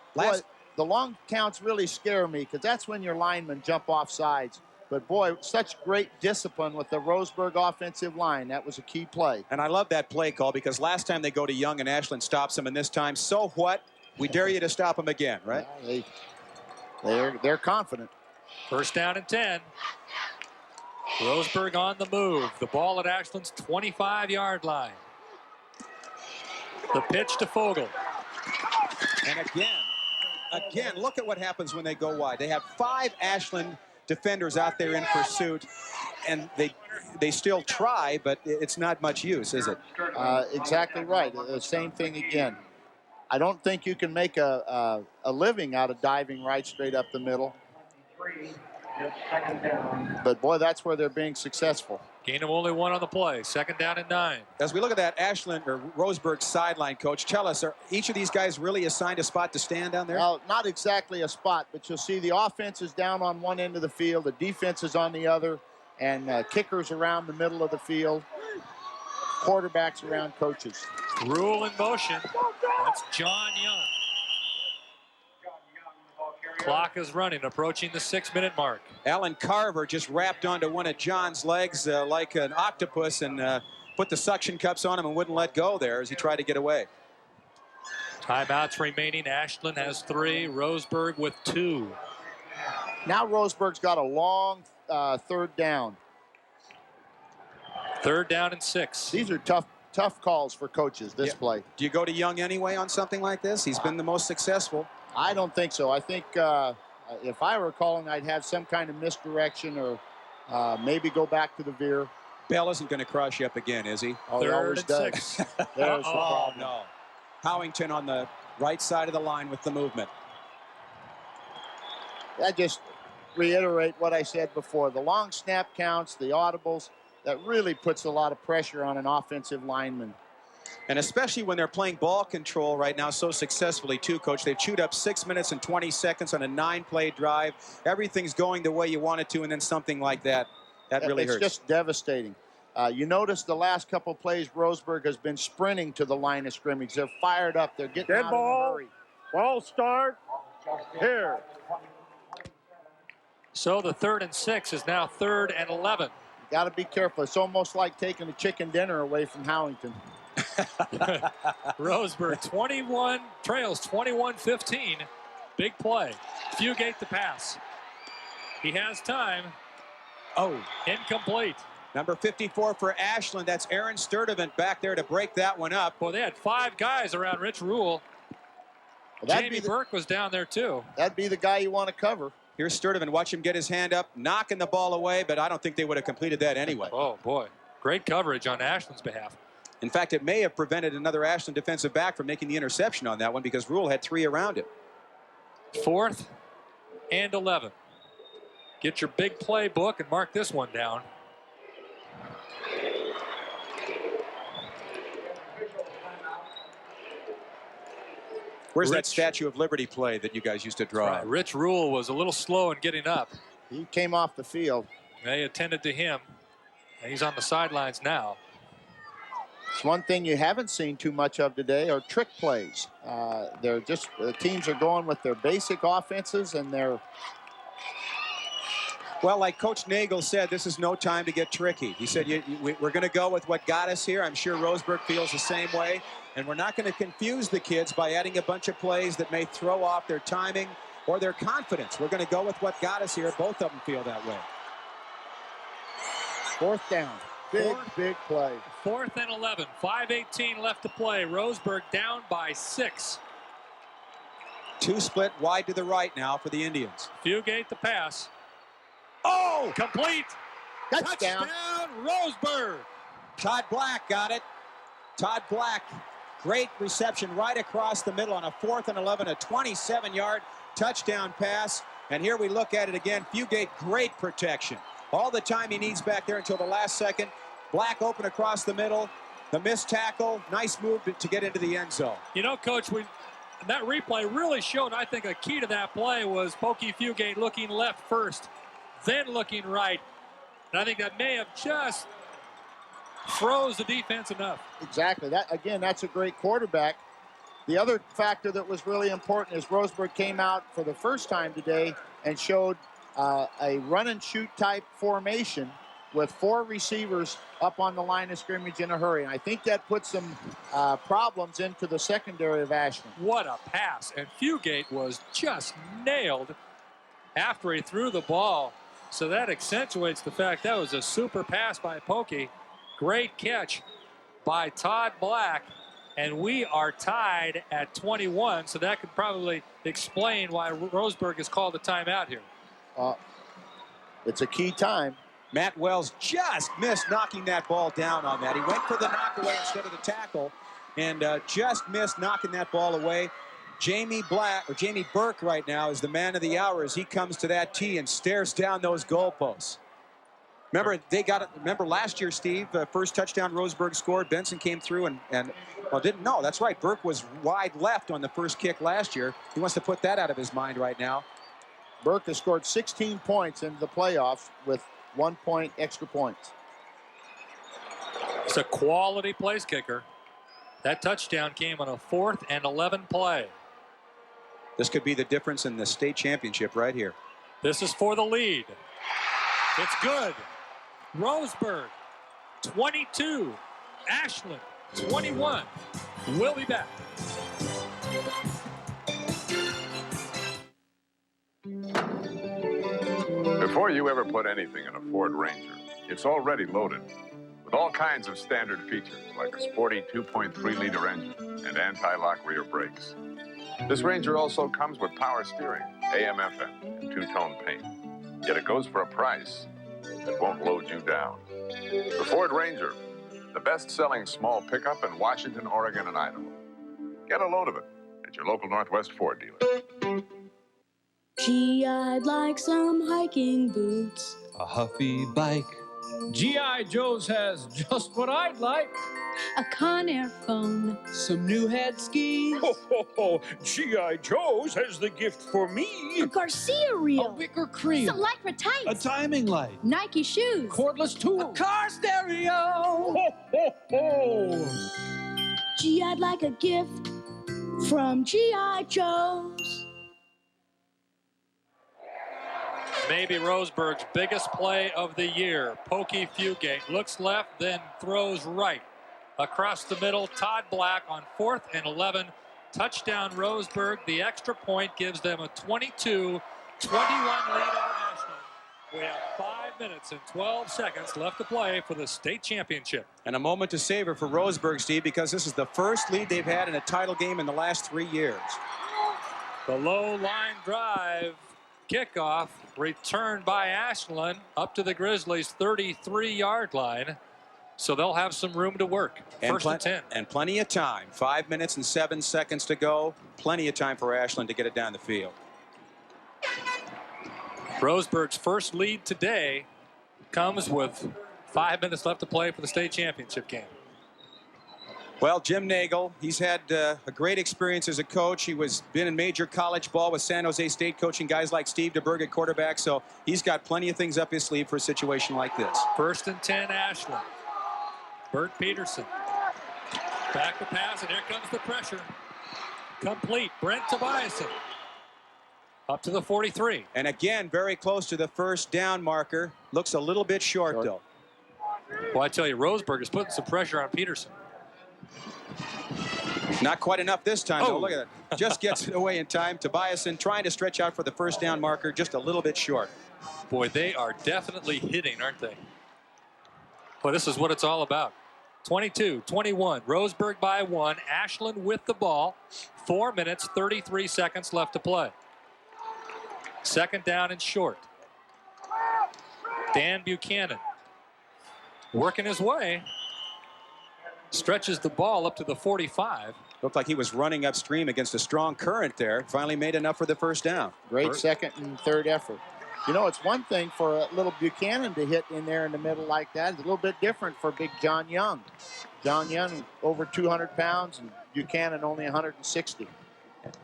the long counts really scare me because that's when your linemen jump off sides. But boy, such great discipline with the Roseburg offensive line. That was a key play. And I love that play call because last time they go to Young and Ashland stops them, and this time, so what? We dare you to stop them again, right? Yeah, they're confident. First down and 10. Roseburg on the move. The ball at Ashland's 25-yard line. The pitch to Fogel. And again, look at what happens when they go wide. They have 5 Ashland defenders out there in pursuit, and they still try, but it's not much use, is it? Exactly right. The same thing again. I don't think you can make a living out of diving right straight up the middle. But boy, that's where they're being successful. Gain of only 1 on the play. Second down and 9. As we look at that Ashland or Roseburg sideline, coach, tell us, are each of these guys really assigned a spot to stand down there? Well, not exactly a spot, but you'll see the offense is down on one end of the field, the defense is on the other, and kickers around the middle of the field, quarterbacks around coaches. Rule in motion. That's John Young. Clock is running, approaching the 6-minute mark. Alan Carver just wrapped onto one of John's legs like an octopus and put the suction cups on him and wouldn't let go there as he tried to get away. Timeouts remaining. Ashland has 3, Roseburg with 2. Now Roseburg's got a long third down. Third down and 6. These are tough calls for coaches, this play. Do you go to Young anyway on something like this? He's been the most successful. I don't think so. I think if I were calling, I'd have some kind of misdirection or maybe go back to the veer. Bell isn't going to cross you up again, is he? Oh, he always does. 6. There's the problem. No. Howington on the right side of the line with the movement. I just reiterate what I said before. The long snap counts, the audibles, that really puts a lot of pressure on an offensive lineman. And especially when they're playing ball control right now so successfully too, Coach. They've chewed up 6 minutes and 20 seconds on a 9-play drive. Everything's going the way you want it to, and then something like that really hurts. It's just devastating. You notice the last couple plays, Roseburg has been sprinting to the line of scrimmage. They're fired up. They're getting out in a hurry. Ball start here. So the 3rd and 6 is now 3rd and 11. You got to be careful. It's almost like taking a chicken dinner away from Howington. Roseburg trails 21-15. Big play. Fugate the pass. He has time. Oh. Incomplete. Number 54 for Ashland. That's Aaron Sturdivant back there to break that one up. Well, they had 5 guys around Rich Rule. Well, Jamie Burke was down there too. That'd be the guy you want to cover. Here's Sturdivant. Watch him get his hand up, knocking the ball away, but I don't think they would have completed that anyway. Oh, boy. Great coverage on Ashland's behalf. In fact, it may have prevented another Ashland defensive back from making the interception on that one because Rule had 3 around it. 4th and 11. Get your big play book and mark this one down. Where's that Statue of Liberty play that you guys used to draw? Right. Rich Rule was a little slow in getting up. He came off the field. They attended to him. He's on the sidelines now. It's one thing you haven't seen too much of today are trick plays. They're just teams are going with their basic offenses and they're. Well, like Coach Nagel said, this is no time to get tricky. He said we're going to go with what got us here. I'm sure Roseburg feels the same way. And we're not going to confuse the kids by adding a bunch of plays that may throw off their timing or their confidence. We're going to go with what got us here. Both of them feel that way. 4th down. Big play. 4th and 11. 5:18 left to play. Roseburg down by 6. 2 split wide to the right now for the Indians. Fugate the pass. Oh! Complete. Touchdown. Roseburg. Todd Black got it. Todd Black, great reception right across the middle on a 4th and 11, a 27-yard touchdown pass. And here we look at it again. Fugate, great protection. All the time he needs back there until the last second. Black open across the middle. The missed tackle. Nice move to get into the end zone. You know, Coach, that replay really showed, I think, a key to that play was Pokey Fugate looking left first, then looking right. And I think that may have just froze the defense enough. Exactly. That again, that's a great quarterback. The other factor that was really important is Roseburg came out for the first time today and showed a run-and-shoot type formation with 4 receivers up on the line of scrimmage in a hurry. And I think that put some problems into the secondary of Ashland. What a pass. And Fugate was just nailed after he threw the ball. So that accentuates the fact that was a super pass by Pokey. Great catch by Todd Black. And we are tied at 21, so that could probably explain why Roseburg has called a timeout here. It's a key time. Matt Wells just missed knocking that ball down on that. He went for the knockaway instead of the tackle, and just missed knocking that ball away. Jamie Burke right now is the man of the hour as he comes to that tee and stares down those goalposts. Remember last year, Steve, first touchdown Roseburg scored. Benson came through and that's right. Burke was wide left on the first kick last year. He wants to put that out of his mind right now. Burke has scored 16 points in the playoffs with 1 point extra points. It's a quality place kicker. That touchdown came on a 4th and 11 play. This could be the difference in the state championship right here. This is for the lead. It's good. Roseburg, 22. Ashland, 21. We'll be back. Before you ever put anything in a Ford Ranger, it's already loaded with all kinds of standard features like a sporty 2.3-liter engine and anti-lock rear brakes. This Ranger also comes with power steering, AM/FM, and 2-tone paint. Yet it goes for a price that won't load you down. The Ford Ranger, the best-selling small pickup in Washington, Oregon, and Idaho. Get a load of it at your local Northwest Ford dealer. Gee, I'd like some hiking boots. A huffy bike. G.I. Joe's has just what I'd like. A Conair phone. Some new head skis. Ho, ho, ho. G.I. Joe's has the gift for me. A Garcia reel. A wicker creel. Some Lycra tights. A timing light. Nike shoes. Cordless tools. A car stereo. Ho, ho, ho. Gee, I'd like a gift from G.I. Joe's. Maybe Roseburg's biggest play of the year. Pokey Fugate looks left, then throws right. Across the middle, Todd Black on 4th and 11. Touchdown Roseburg. The extra point gives them a 22-21 lead over Ashland. We have 5 minutes and 12 seconds left to play for the state championship. And a moment to savor for Roseburg, Steve, because this is the first lead they've had in a title game in the last 3 years. The low line drive. Kickoff returned by Ashland up to the Grizzlies' 33-yard line. So they'll have some room to work. First and 10. And plenty of time. 5 minutes and 7 seconds to go. Plenty of time for Ashland to get it down the field. Roseburg's first lead today comes with 5 minutes left to play for the state championship game. Well, Jim Nagel, he's had a great experience as a coach. He been in major college ball with San Jose State, coaching guys like Steve DeBerg at quarterback. So he's got plenty of things up his sleeve for a situation like this. First and 10, Ashland. Bert Peterson. Back to pass, and here comes the pressure. Complete. Brent Tobiasen. Up to the 43. And again, very close to the first down marker. Looks a little bit short, though. Well, I tell you, Roseburg is putting some pressure on Peterson. Not quite enough this time, though. Look at that. Just gets it away in time. Tobiasen trying to stretch out for the first down marker, just a little bit short. Boy, they are definitely hitting, aren't they? Well, this is what it's all about. 22-21. Roseburg by 1. Ashland with the ball. 4 minutes, 33 seconds left to play. Second down and short. Dan Buchanan working his way. Stretches the ball up to the 45. Looked like he was running upstream against a strong current there. Finally made enough for the first down. Great second and third effort. You know, it's one thing for a little Buchanan to hit in there in the middle like that. It's a little bit different for big John Young. John Young over 200 pounds and Buchanan only 160.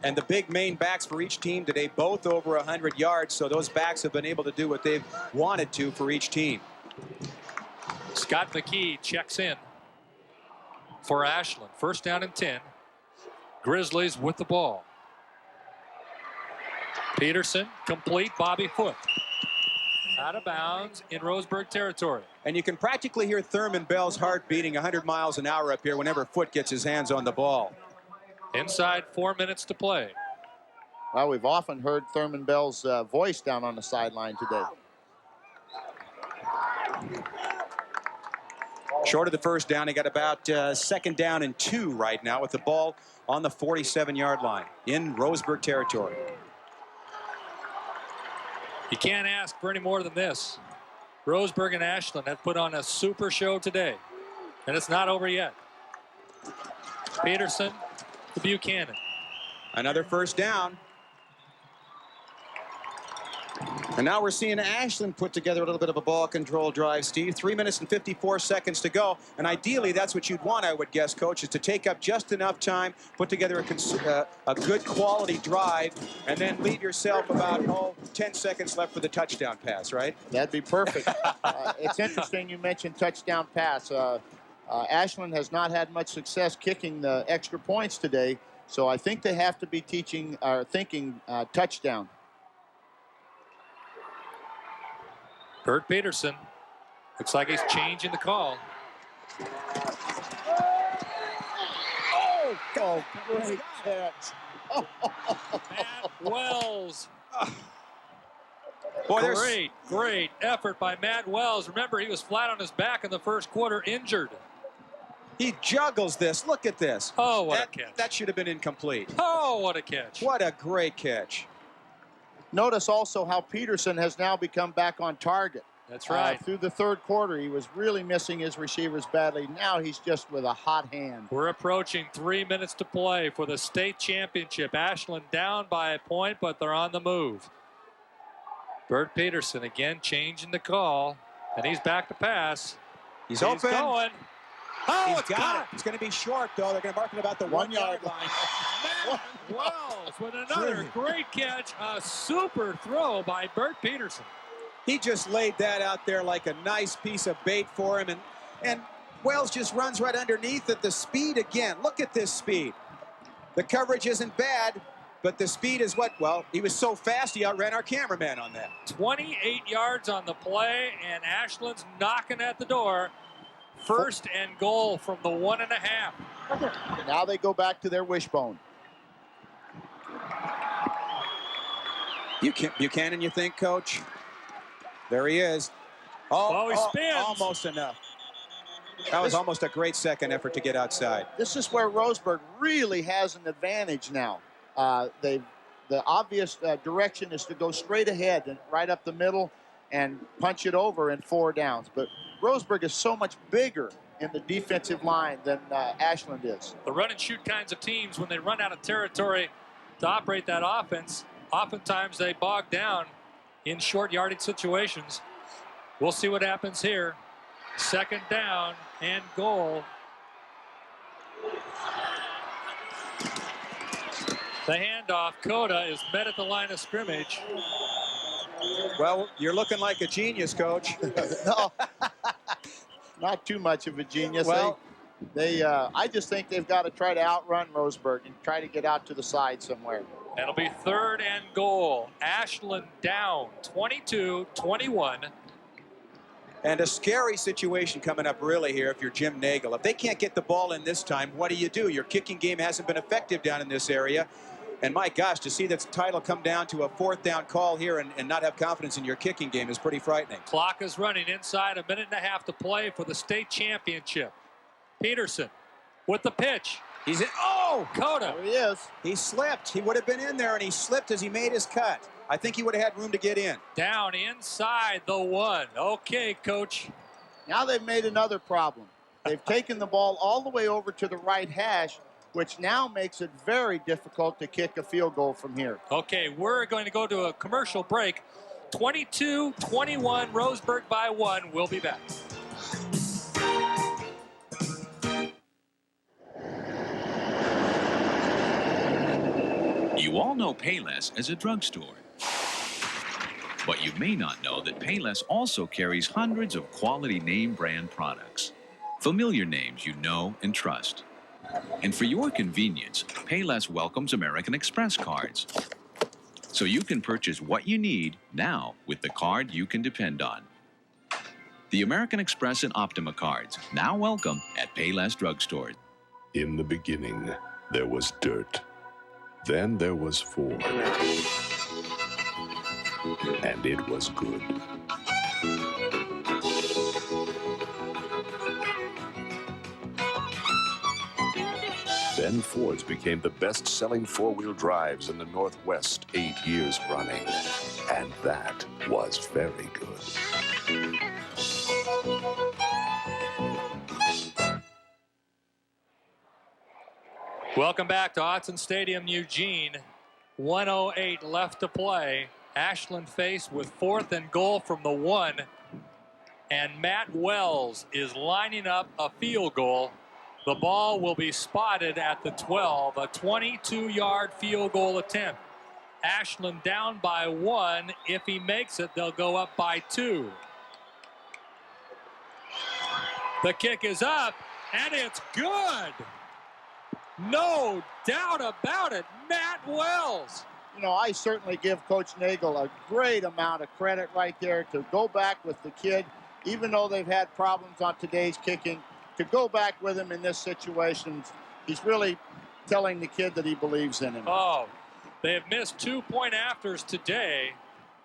And the big main backs for each team today, both over 100 yards. So those backs have been able to do what they've wanted to for each team. Scott McKee checks in for Ashland. First down and 10. Grizzlies with the ball. Peterson, complete. Bobby Foote. Out of bounds in Roseburg territory. And you can practically hear Thurman Bell's heart beating 100 miles an hour up here whenever Foote gets his hands on the ball. Inside 4 minutes to play. Well, we've often heard Thurman Bell's voice down on the sideline today. Short of the first down, he got about second down and 2 right now with the ball on the 47-yard line in Roseburg territory. You can't ask for any more than this. Roseburg and Ashland have put on a super show today, and it's not over yet. Peterson to Buchanan. Another first down. And now we're seeing Ashland put together a little bit of a ball control drive, Steve. 3 minutes and 54 seconds to go. And ideally, that's what you'd want, I would guess, Coach, is to take up just enough time, put together a good quality drive, and then leave yourself about, 10 seconds left for the touchdown pass, right? That'd be perfect. It's interesting you mentioned touchdown pass. Ashland has not had much success kicking the extra points today, so I think they have to be thinking touchdown. Bert Peterson. Looks like he's changing the call. Oh, great catch. Matt Wells. Boy, great effort by Matt Wells. Remember, he was flat on his back in the first quarter, injured. He juggles this. Look at this. Oh, what a catch. That should have been incomplete. Oh, what a catch. What a great catch. Notice also how Peterson has now become back on target. That's right. Through the third quarter, he was really missing his receivers badly. Now he's just with a hot hand. We're approaching 3 minutes to play for the state championship. Ashland down by a point, but they're on the move. Bert Peterson again changing the call, and he's back to pass. He's open. Going. Oh, He's it's got caught. it. It's going to be short, though. They're going to mark it about the 1 yard line. Matt Wells with another great catch. A super throw by Bert Peterson. He just laid that out there like a nice piece of bait for him. And Wells just runs right underneath it. The speed again. Look at this speed. The coverage isn't bad, but the speed is what? Well, he was so fast he outran our cameraman on that. 28 yards on the play, and Ashland's knocking at the door. First and goal from the 1.5. Now they go back to their wishbone. Buchanan, you think, Coach? There he is. Oh, he spins. Almost enough. That was almost a great second effort to get outside. This is where Roseburg really has an advantage now. The obvious direction is to go straight ahead and right up the middle and punch it over in 4 downs. But Roseburg is so much bigger in the defensive line than Ashland is. The run and shoot kinds of teams, when they run out of territory to operate that offense, oftentimes they bog down in short yardage situations. We'll see what happens here. Second down and goal. The handoff. Coda is met at the line of scrimmage. Well, you're looking like a genius, Coach. No, not too much of a genius. Well, I just think they've got to try to outrun Roseburg and try to get out to the side somewhere. That'll be third and goal. Ashland down 22-21. And a scary situation coming up really here if you're Jim Nagel. If they can't get the ball in this time, what do? Your kicking game hasn't been effective down in this area. And my gosh, to see that title come down to a 4th down call here and not have confidence in your kicking game is pretty frightening. Clock is running inside, 1.5 minutes to play for the state championship. Peterson with the pitch. He's in. Oh, Coda. There he is. He slipped. He would have been in there, and he slipped as he made his cut. I think he would have had room to get in. Down inside the 1. Okay, Coach. Now they've made another problem. They've taken the ball all the way over to the right hash, which now makes it very difficult to kick a field goal from here. Okay, we're going to go to a commercial break. 22-21, Roseburg by 1. We'll be back. You all know Payless as a drugstore. But you may not know that Payless also carries hundreds of quality name brand products. Familiar names you know and trust. And for your convenience, Payless welcomes American Express cards. So you can purchase what you need now with the card you can depend on. The American Express and Optima cards, now welcome at Payless drugstores. In the beginning, there was dirt. Then there was Ford. And it was good. Then Fords became the best-selling four-wheel drives in the Northwest 8 years running. And that was very good. Welcome back to Autzen Stadium, Eugene. 1:08 left to play. Ashland faced with 4th and goal from the 1. And Matt Wells is lining up a field goal. The ball will be spotted at the 12, a 22-yard field goal attempt. Ashland down by 1. If he makes it, they'll go up by 2. The kick is up, and it's good. No doubt about it, Matt Wells. You know, I certainly give Coach Nagel a great amount of credit right there to go back with the kid, even though they've had problems on today's kicking, to go back with him in this situation. He's really telling the kid that he believes in him. Oh, they have missed 2-point afters today.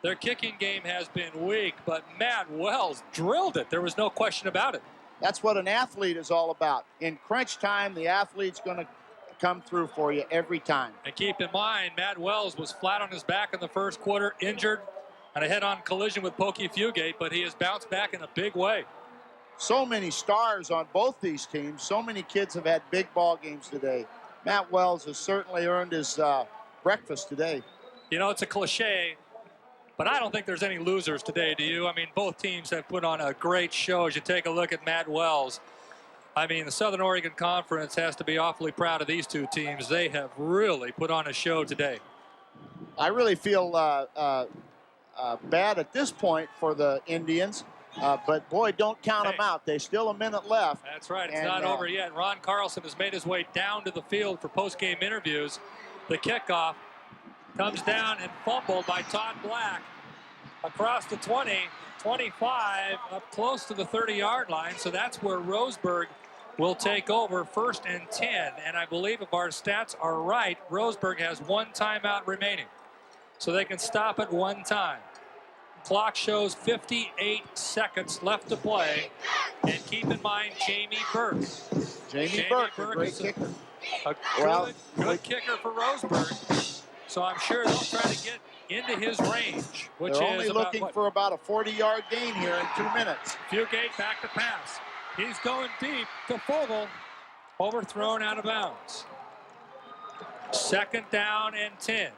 Their kicking game has been weak, but Matt Wells drilled it. There was no question about it. That's what an athlete is all about. In crunch time, the athlete's going to come through for you every time. And keep in mind, Matt Wells was flat on his back in the first quarter, injured, and a head-on collision with Pokey Fugate, but he has bounced back in a big way. So many stars on both these teams. So many kids have had big ball games today. Matt Wells has certainly earned his breakfast today. You know, it's a cliche, but I don't think there's any losers today, do you? I mean, both teams have put on a great show. As you take a look at Matt Wells, I mean, the Southern Oregon Conference has to be awfully proud of these two teams. They have really put on a show today. I really feel bad at this point for the Indians, but boy, don't count them out. There's still a minute left. That's right. It's not over yet. Ron Carlson has made his way down to the field for post-game interviews. The kickoff comes down and fumbled by Todd Black across the 20, 25, up close to the 30-yard line. So that's where Roseburg will take over, 1st and 10. And I believe if our stats are right, Roseburg has 1 timeout remaining. So they can stop at 1 time. Clock shows 58 seconds left to play. And keep in mind Jamie Burke. Jamie Burke, a great kicker. A good kicker for Roseburg. So I'm sure they'll try to get into his range, which They're is only looking for about a 40-yard gain here in 2 minutes. Fugate back to pass. He's going deep to Fogel. Overthrown out of bounds. 2nd down and 10.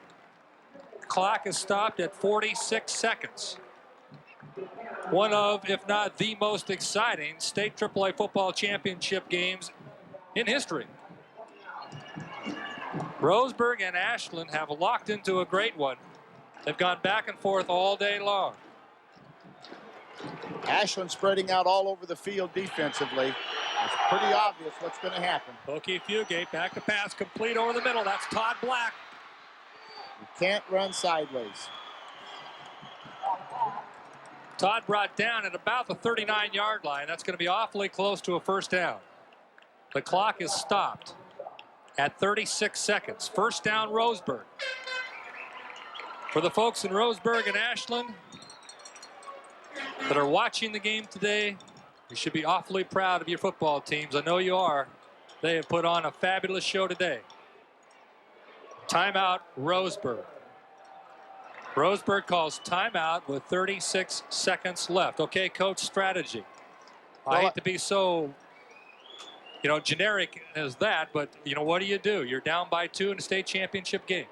Clock is stopped at 46 seconds. One of, if not the most exciting state AAA football championship games in history. Roseburg and Ashland have locked into a great one. They've gone back and forth all day long. Ashland spreading out all over the field defensively. It's pretty obvious what's going to happen. Pokey Fugate back to pass, complete over the middle. That's Todd Black. You can't run sideways. Todd brought down at about the 39-yard line. That's going to be awfully close to a 1st down. The clock is stopped at 36 seconds. 1st down, Roseburg. For the folks in Roseburg and Ashland that are watching the game today, you should be awfully proud of your football teams. I know you are. They have put on a fabulous show today. Timeout, Roseburg. Roseburg calls timeout with 36 seconds left. Okay, coach, strategy. I hate to be so, generic as that, but, what do? You're down by 2 in a state championship game.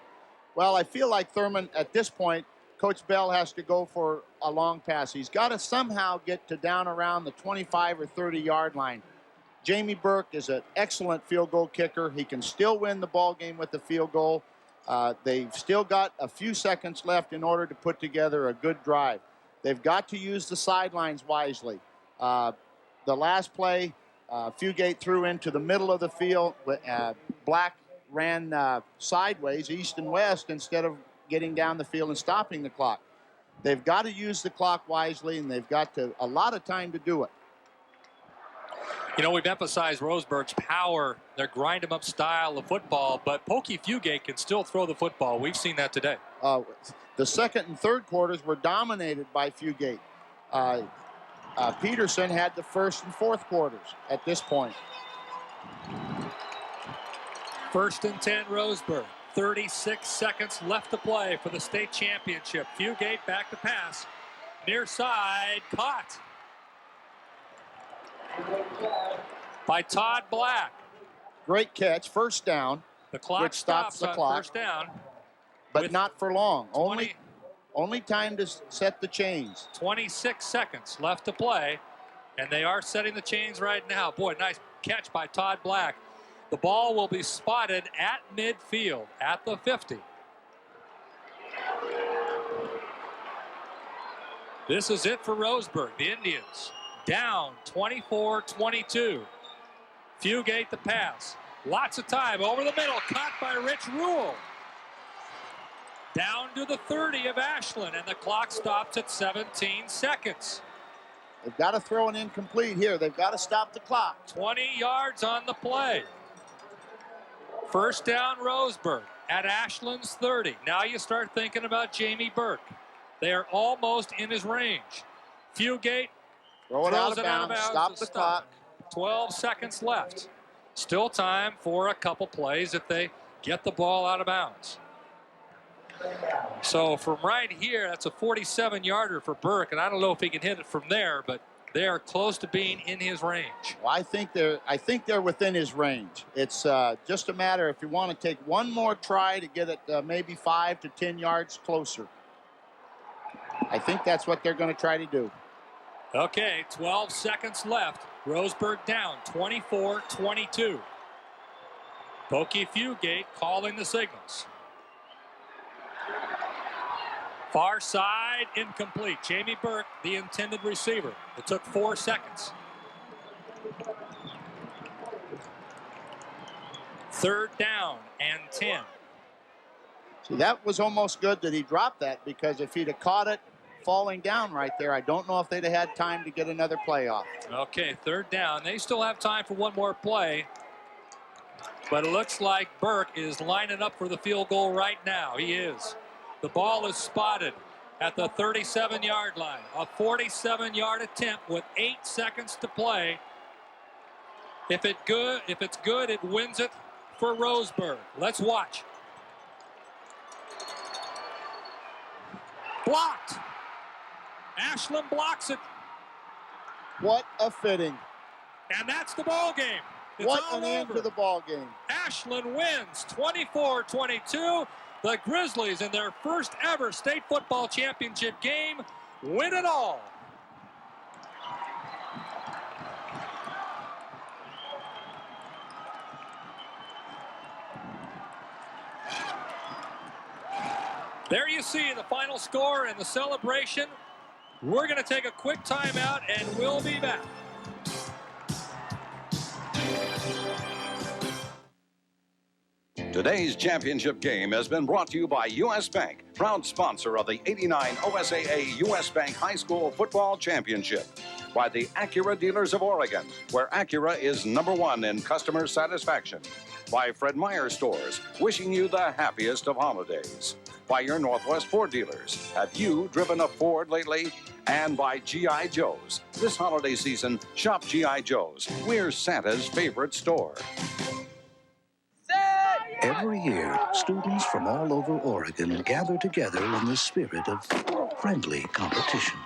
Well, I feel like Thurman, at this point, Coach Bell has to go for a long pass. He's got to somehow get to down around the 25 or 30-yard line. Jamie Burke is an excellent field goal kicker. He can still win the ball game with the field goal. They've still got a few seconds left in order to put together a good drive. They've got to use the sidelines wisely. The last play, Fugate threw into the middle of the field. Black ran sideways, east and west, instead of getting down the field and stopping the clock. They've got to use the clock wisely, and they've got a lot of time to do it. You know, we've emphasized Roseburg's power, their grind-em-up style of football, but Pokey Fugate can still throw the football. We've seen that today. The second and third quarters were dominated by Fugate. Peterson had the first and fourth quarters at this point. 1st and 10, Roseburg. 36 seconds left to play for the state championship. Fugate back to pass. Near side, caught by Todd Black. Great catch, first down. The clock which stops the on clock. first down. But not for long. Only time to set the chains. 26 seconds left to play, and they are setting the chains right now. Boy, nice catch by Todd Black. The ball will be spotted at midfield at the 50. This is it for Roseburg. The Indians down 24-22. Fugate the pass. Lots of time over the middle. Caught by Rich Rule. Down to the 30 of Ashland, and the clock stops at 17 seconds. They've got to throw an incomplete here. They've got to stop the clock. 20 yards on the play. First down, Roseburg at Ashland's 30. Now you start thinking about Jamie Burke. They are almost in his range. Fugate throw it out of bounds. Stop the clock. 12 seconds left. Still time for a couple plays if they get the ball out of bounds. So from right here, that's a 47-yarder for Burke, and I don't know if he can hit it from there, but they are close to being in his range. Well, I think they're within his range. It's just a matter if you want to take one more try to get it maybe 5 to 10 yards closer. I think that's what they're going to try to do. Okay, 12 seconds left. Roseburg down 24-22. Pokey Fugate calling the signals. Far side, incomplete. Jamie Burke, the intended receiver. It took 4 seconds. 3rd down and 10. See, that was almost good that he dropped that, because if he'd have caught it falling down right there, I don't know if they'd have had time to get another play off. Okay, 3rd down. They still have time for one more play. But it looks like Burke is lining up for the field goal right now. He is. The ball is spotted at the 37-yard line. A 47-yard attempt with 8 seconds to play. If it's good, it wins it for Roseburg. Let's watch. Blocked. Ashland blocks it. What a fitting. And that's the ball game. It's what all an end over. to the ball game. Ashland wins 24-22. The Grizzlies, in their first ever state football championship game, win it all. There you see the final score and the celebration. We're going to take a quick timeout, and we'll be back. Today's championship game has been brought to you by U.S. Bank, proud sponsor of the '89 OSAA U.S. Bank High School Football Championship. By the Acura Dealers of Oregon, where Acura is #1 in customer satisfaction. By Fred Meyer Stores, wishing you the happiest of holidays. By your Northwest Ford dealers. Have you driven a Ford lately? And by G.I. Joe's. This holiday season, shop G.I. Joe's. We're Santa's favorite store. Every year, students from all over Oregon gather together in the spirit of friendly competition.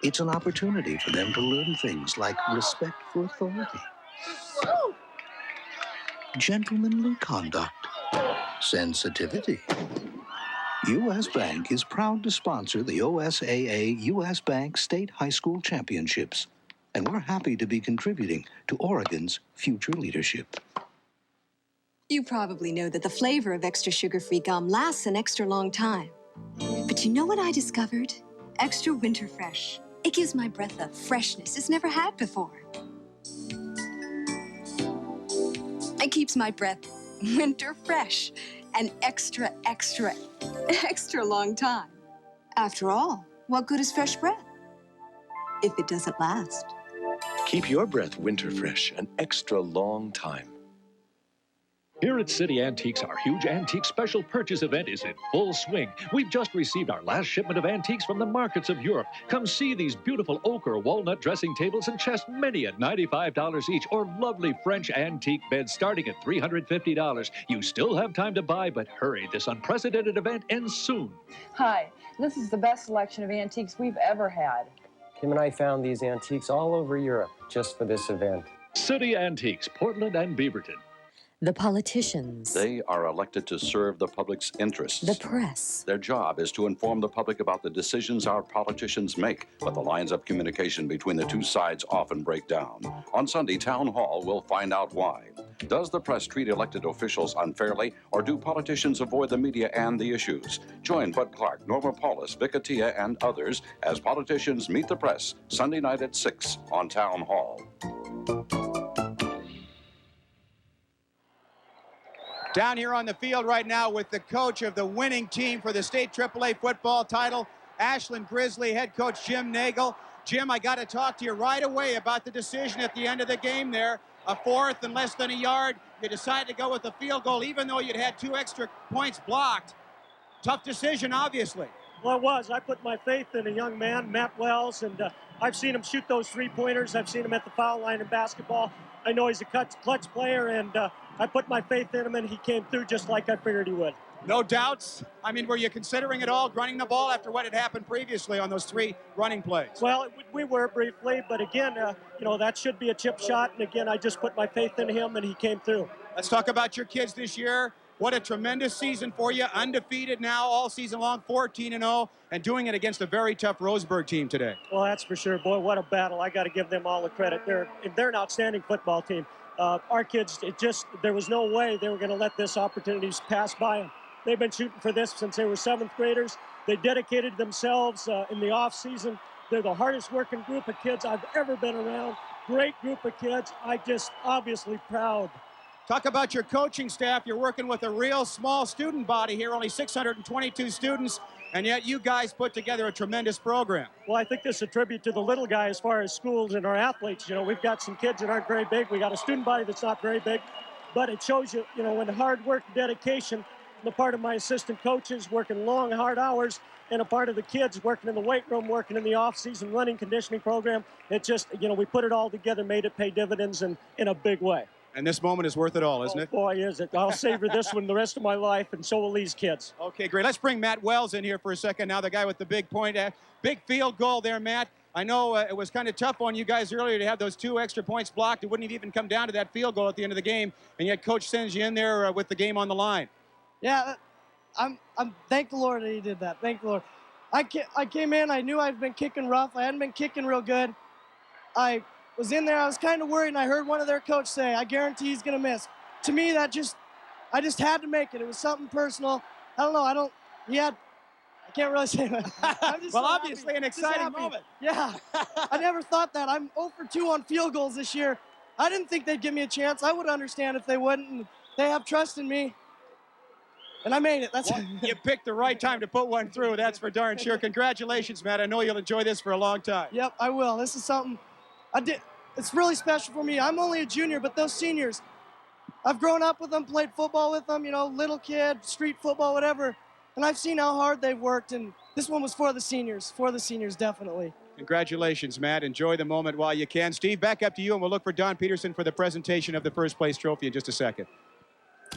It's an opportunity for them to learn things like respect for authority, gentlemanly conduct, sensitivity. U.S. Bank is proud to sponsor the OSAA U.S. Bank State High School Championships, and we're happy to be contributing to Oregon's future leadership. You probably know that the flavor of extra sugar-free gum lasts an extra long time. But you know what I discovered? Extra Winter Fresh. It gives my breath a freshness it's never had before. and keeps my breath winter fresh an extra, extra, extra long time. After all, what good is fresh breath if it doesn't last? Keep your breath winter fresh an extra long time. Here at City Antiques, our huge antique special purchase event is in full swing. We've just received our last shipment of antiques from the markets of Europe. Come see these beautiful oak or walnut dressing tables and chest many at $95 each, or lovely French antique beds starting at $350. You still have time to buy, but hurry. This unprecedented event ends soon. Hi, this is the best selection of antiques we've ever had. Kim and I found these antiques all over Europe just for this event. City Antiques, Portland and Beaverton. The politicians. They are elected to serve the public's interests. The press. Their job is to inform the public about the decisions our politicians make, but the lines of communication between the two sides often break down. On Sunday, Town Hall will find out why. Does the press treat elected officials unfairly, or do politicians avoid the media and the issues? Join Bud Clark, Norma Paulus, Vic Attia, and others as politicians meet the press Sunday night at 6 on Town Hall. Down here on the field right now with the coach of the winning team for the state AAA football title, Ashland Grizzly head coach Jim Nagel. Jim, I got to talk to you right away about the decision at the end of the game there. A fourth and less than a yard. You decided to go with a field goal even though you'd had 2 extra points blocked. Tough decision, obviously. Well, it was. I put my faith in a young man, Matt Wells, and I've seen him shoot those 3-pointers. I've seen him at the foul line in basketball. I know he's a clutch player, and I put my faith in him, and he came through just like I figured he would. No doubts? I mean, were you considering at all running the ball after what had happened previously on those 3 running plays? Well, we were briefly, but again, you know, that should be a chip shot, and again, I just put my faith in him, and he came through. Let's talk about your kids this year. What a tremendous season for you. Undefeated now all season long, 14-0, and doing it against a very tough Roseburg team today. Well, that's for sure. Boy, what a battle. I got to give them all the credit. They're an outstanding football team. Our kids, there was no way they were going to let this opportunity pass by them. They've been shooting for this since they were 7th graders. They dedicated themselves in the off season. They're the hardest working group of kids I've ever been around. Great group of kids. I just obviously proud. Talk about your coaching staff. You're working with a real small student body here, only 622 students, and yet you guys put together a tremendous program. Well, I think this is a tribute to the little guy as far as schools and our athletes. You know, we've got some kids that aren't very big. We got a student body that's not very big, but it shows you, you know, when hard work, dedication, on the part of my assistant coaches working long, hard hours, and a part of the kids working in the weight room, working in the off-season running conditioning program. It just, you know, we put it all together, made it pay dividends in a big way. And this moment is worth it all, isn't it? Boy, is it. I'll savor this one the rest of my life, and so will these kids. Okay, great. Let's bring Matt Wells in here for a second now, the guy with the big point. Big field goal there, Matt. I know it was kind of tough on you guys earlier to have those 2 extra points blocked. It wouldn't have even come down to that field goal at the end of the game, and yet Coach sends you in there with the game on the line. Yeah, I'm thank the Lord that he did that. Thank the Lord. I came in, I knew I'd been kicking rough. I hadn't been kicking real good. I was in there, I was kind of worried, and I heard one of their coaches say, I guarantee he's going to miss. To me, I just had to make it. It was something personal. I don't know, I can't really say that. I'm just well, so obviously happy. an exciting moment. Yeah, I never thought that. I'm 0 for 2 on field goals this year. I didn't think they'd give me a chance. I would understand if they wouldn't, and they have trust in me. And I made it. Well, you picked the right time to put one through, that's for darn sure. Congratulations, Matt. I know you'll enjoy this for a long time. Yep, I will. This is something it's really special for me. I'm only a junior, but those seniors, I've grown up with them, played football with them, you know, little kid, street football, whatever. And I've seen how hard they've worked, and this one was for the seniors, definitely. Congratulations, Matt. Enjoy the moment while you can. Steve, back up to you, and we'll look for Don Peterson for the presentation of the first place trophy in just a second.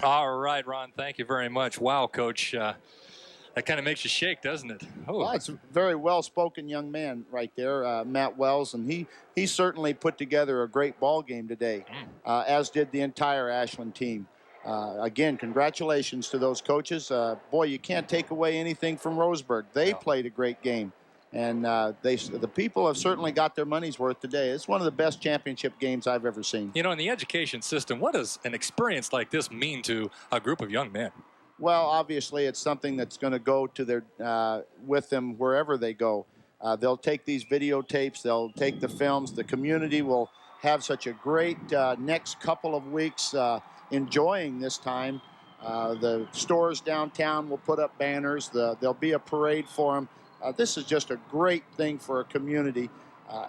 All right, Ron, thank you very much. Wow, Coach, that kind of makes you shake, doesn't it? Oh. Well, it's a very well-spoken young man right there, Matt Wells, and he certainly put together a great ball game today, as did the entire Ashland team. Again, congratulations to those coaches. Boy, you can't take away anything from Roseburg. They played a great game, and the people have certainly got their money's worth today. It's one of the best championship games I've ever seen. You know, in the education system, what does an experience like this mean to a group of young men? Well, obviously, it's something that's going to go to their with them wherever they go. They'll take these videotapes. They'll take the films. The community will have such a great next couple of weeks enjoying this time. The stores downtown will put up banners. There'll be a parade for them. This is just a great thing for a community.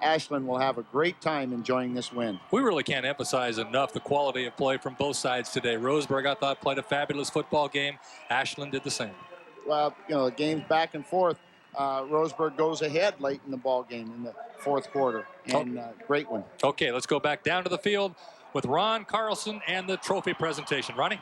Ashland will have a great time enjoying this win. We really can't emphasize enough the quality of play from both sides today. Roseburg, I thought, played a fabulous football game. Ashland did the same. Well, the game's back and forth. Roseburg goes ahead late in the ball game in the fourth quarter, and great one. Okay, let's go back down to the field with Ron Carlson and the trophy presentation. Ronnie?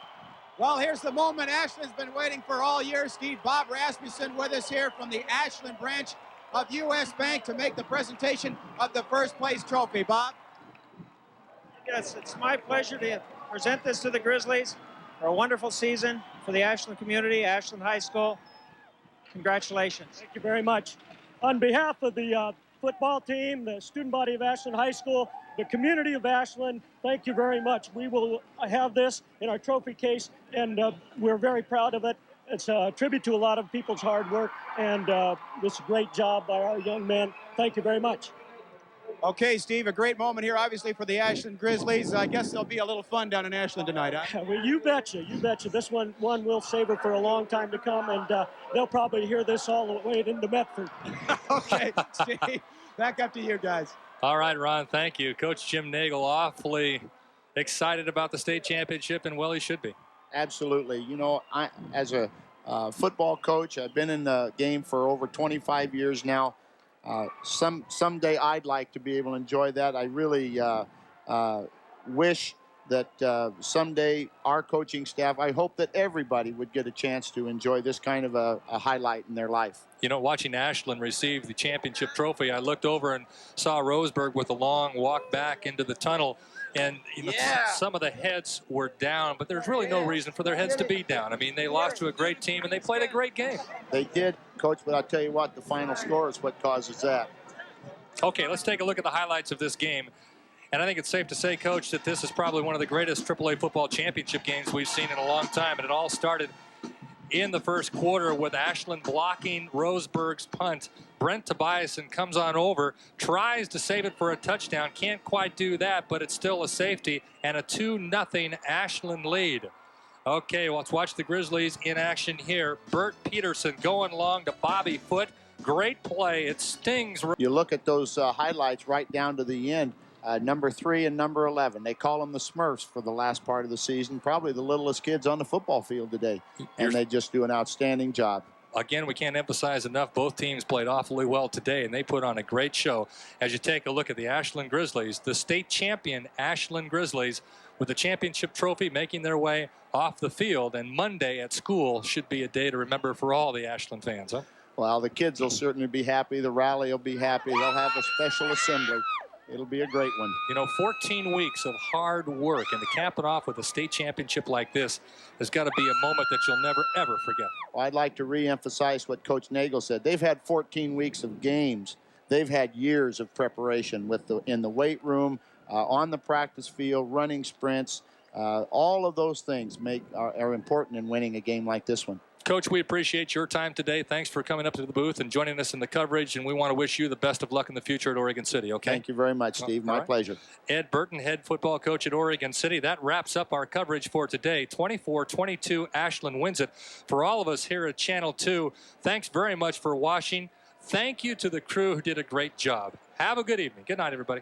Well, here's the moment Ashland's been waiting for all year. Steve, Bob Rasmussen with us here from the Ashland branch of U.S. Bank to make the presentation of the first place trophy. Bob? Yes, it's my pleasure to present this to the Grizzlies for a wonderful season for the Ashland community, Ashland High School. Congratulations. Thank you very much. On behalf of the football team, the student body of Ashland High School, the community of Ashland, thank you very much. We will have this in our trophy case, and we're very proud of it. It's a tribute to a lot of people's hard work, and this is a great job by our young men. Thank you very much. Okay, Steve, a great moment here, obviously, for the Ashland Grizzlies. I guess there'll be a little fun down in Ashland tonight, huh? Well, you betcha, you betcha. This one we'll savor for a long time to come, and they'll probably hear this all the way into Medford. Okay, Steve, back up to you guys. All right, Ron, thank you. Coach Jim Nagel awfully excited about the state championship, and well, he should be. Absolutely. I, as a football coach, I've been in the game for over 25 years now. Someday I'd like to be able to enjoy that. I really wish that someday our coaching staff, I hope that everybody would get a chance to enjoy this kind of a highlight in their life. Watching Ashland receive the championship trophy, I looked over and saw Roseburg with a long walk back into the tunnel. And some of the heads were down, but there's really no reason for their heads to be down. I mean, they lost to a great team, and they played a great game. They did, Coach, but I'll tell you what, the final score is what causes that. Okay, let's take a look at the highlights of this game. And I think it's safe to say, Coach, that this is probably one of the greatest AAA football championship games we've seen in a long time. And it all started in the first quarter with Ashland blocking Roseburg's punt. Brent Tobiasen comes on over, tries to save it for a touchdown, can't quite do that, but it's still a safety, and a 2-0 Ashland lead. Okay, let's watch the Grizzlies in action here. Bert Peterson going long to Bobby Foote. Great play. It stings. You look at those highlights right down to the end. Number 3 and number 11. They call them the Smurfs for the last part of the season. Probably the littlest kids on the football field today. And they just do an outstanding job. Again, we can't emphasize enough, both teams played awfully well today, and they put on a great show. As you take a look at the Ashland Grizzlies, the state champion Ashland Grizzlies, with the championship trophy making their way off the field. And Monday at school should be a day to remember for all the Ashland fans, huh? Well, the kids will certainly be happy. The rally will be happy. They'll have a special assembly. It'll be a great one. 14 weeks of hard work, and to cap it off with a state championship like this has got to be a moment that you'll never, ever forget. Well, I'd like to reemphasize what Coach Nagel said. They've had 14 weeks of games. They've had years of preparation in the weight room, on the practice field, running sprints. All of those things are important in winning a game like this one. Coach, we appreciate your time today. Thanks for coming up to the booth and joining us in the coverage, and we want to wish you the best of luck in the future at Oregon City, okay? Thank you very much, Steve. My pleasure. Ed Burton, head football coach at Oregon City. That wraps up our coverage for today. 24-22, Ashland wins it. For all of us here at Channel 2, thanks very much for watching. Thank you to the crew who did a great job. Have a good evening. Good night, everybody.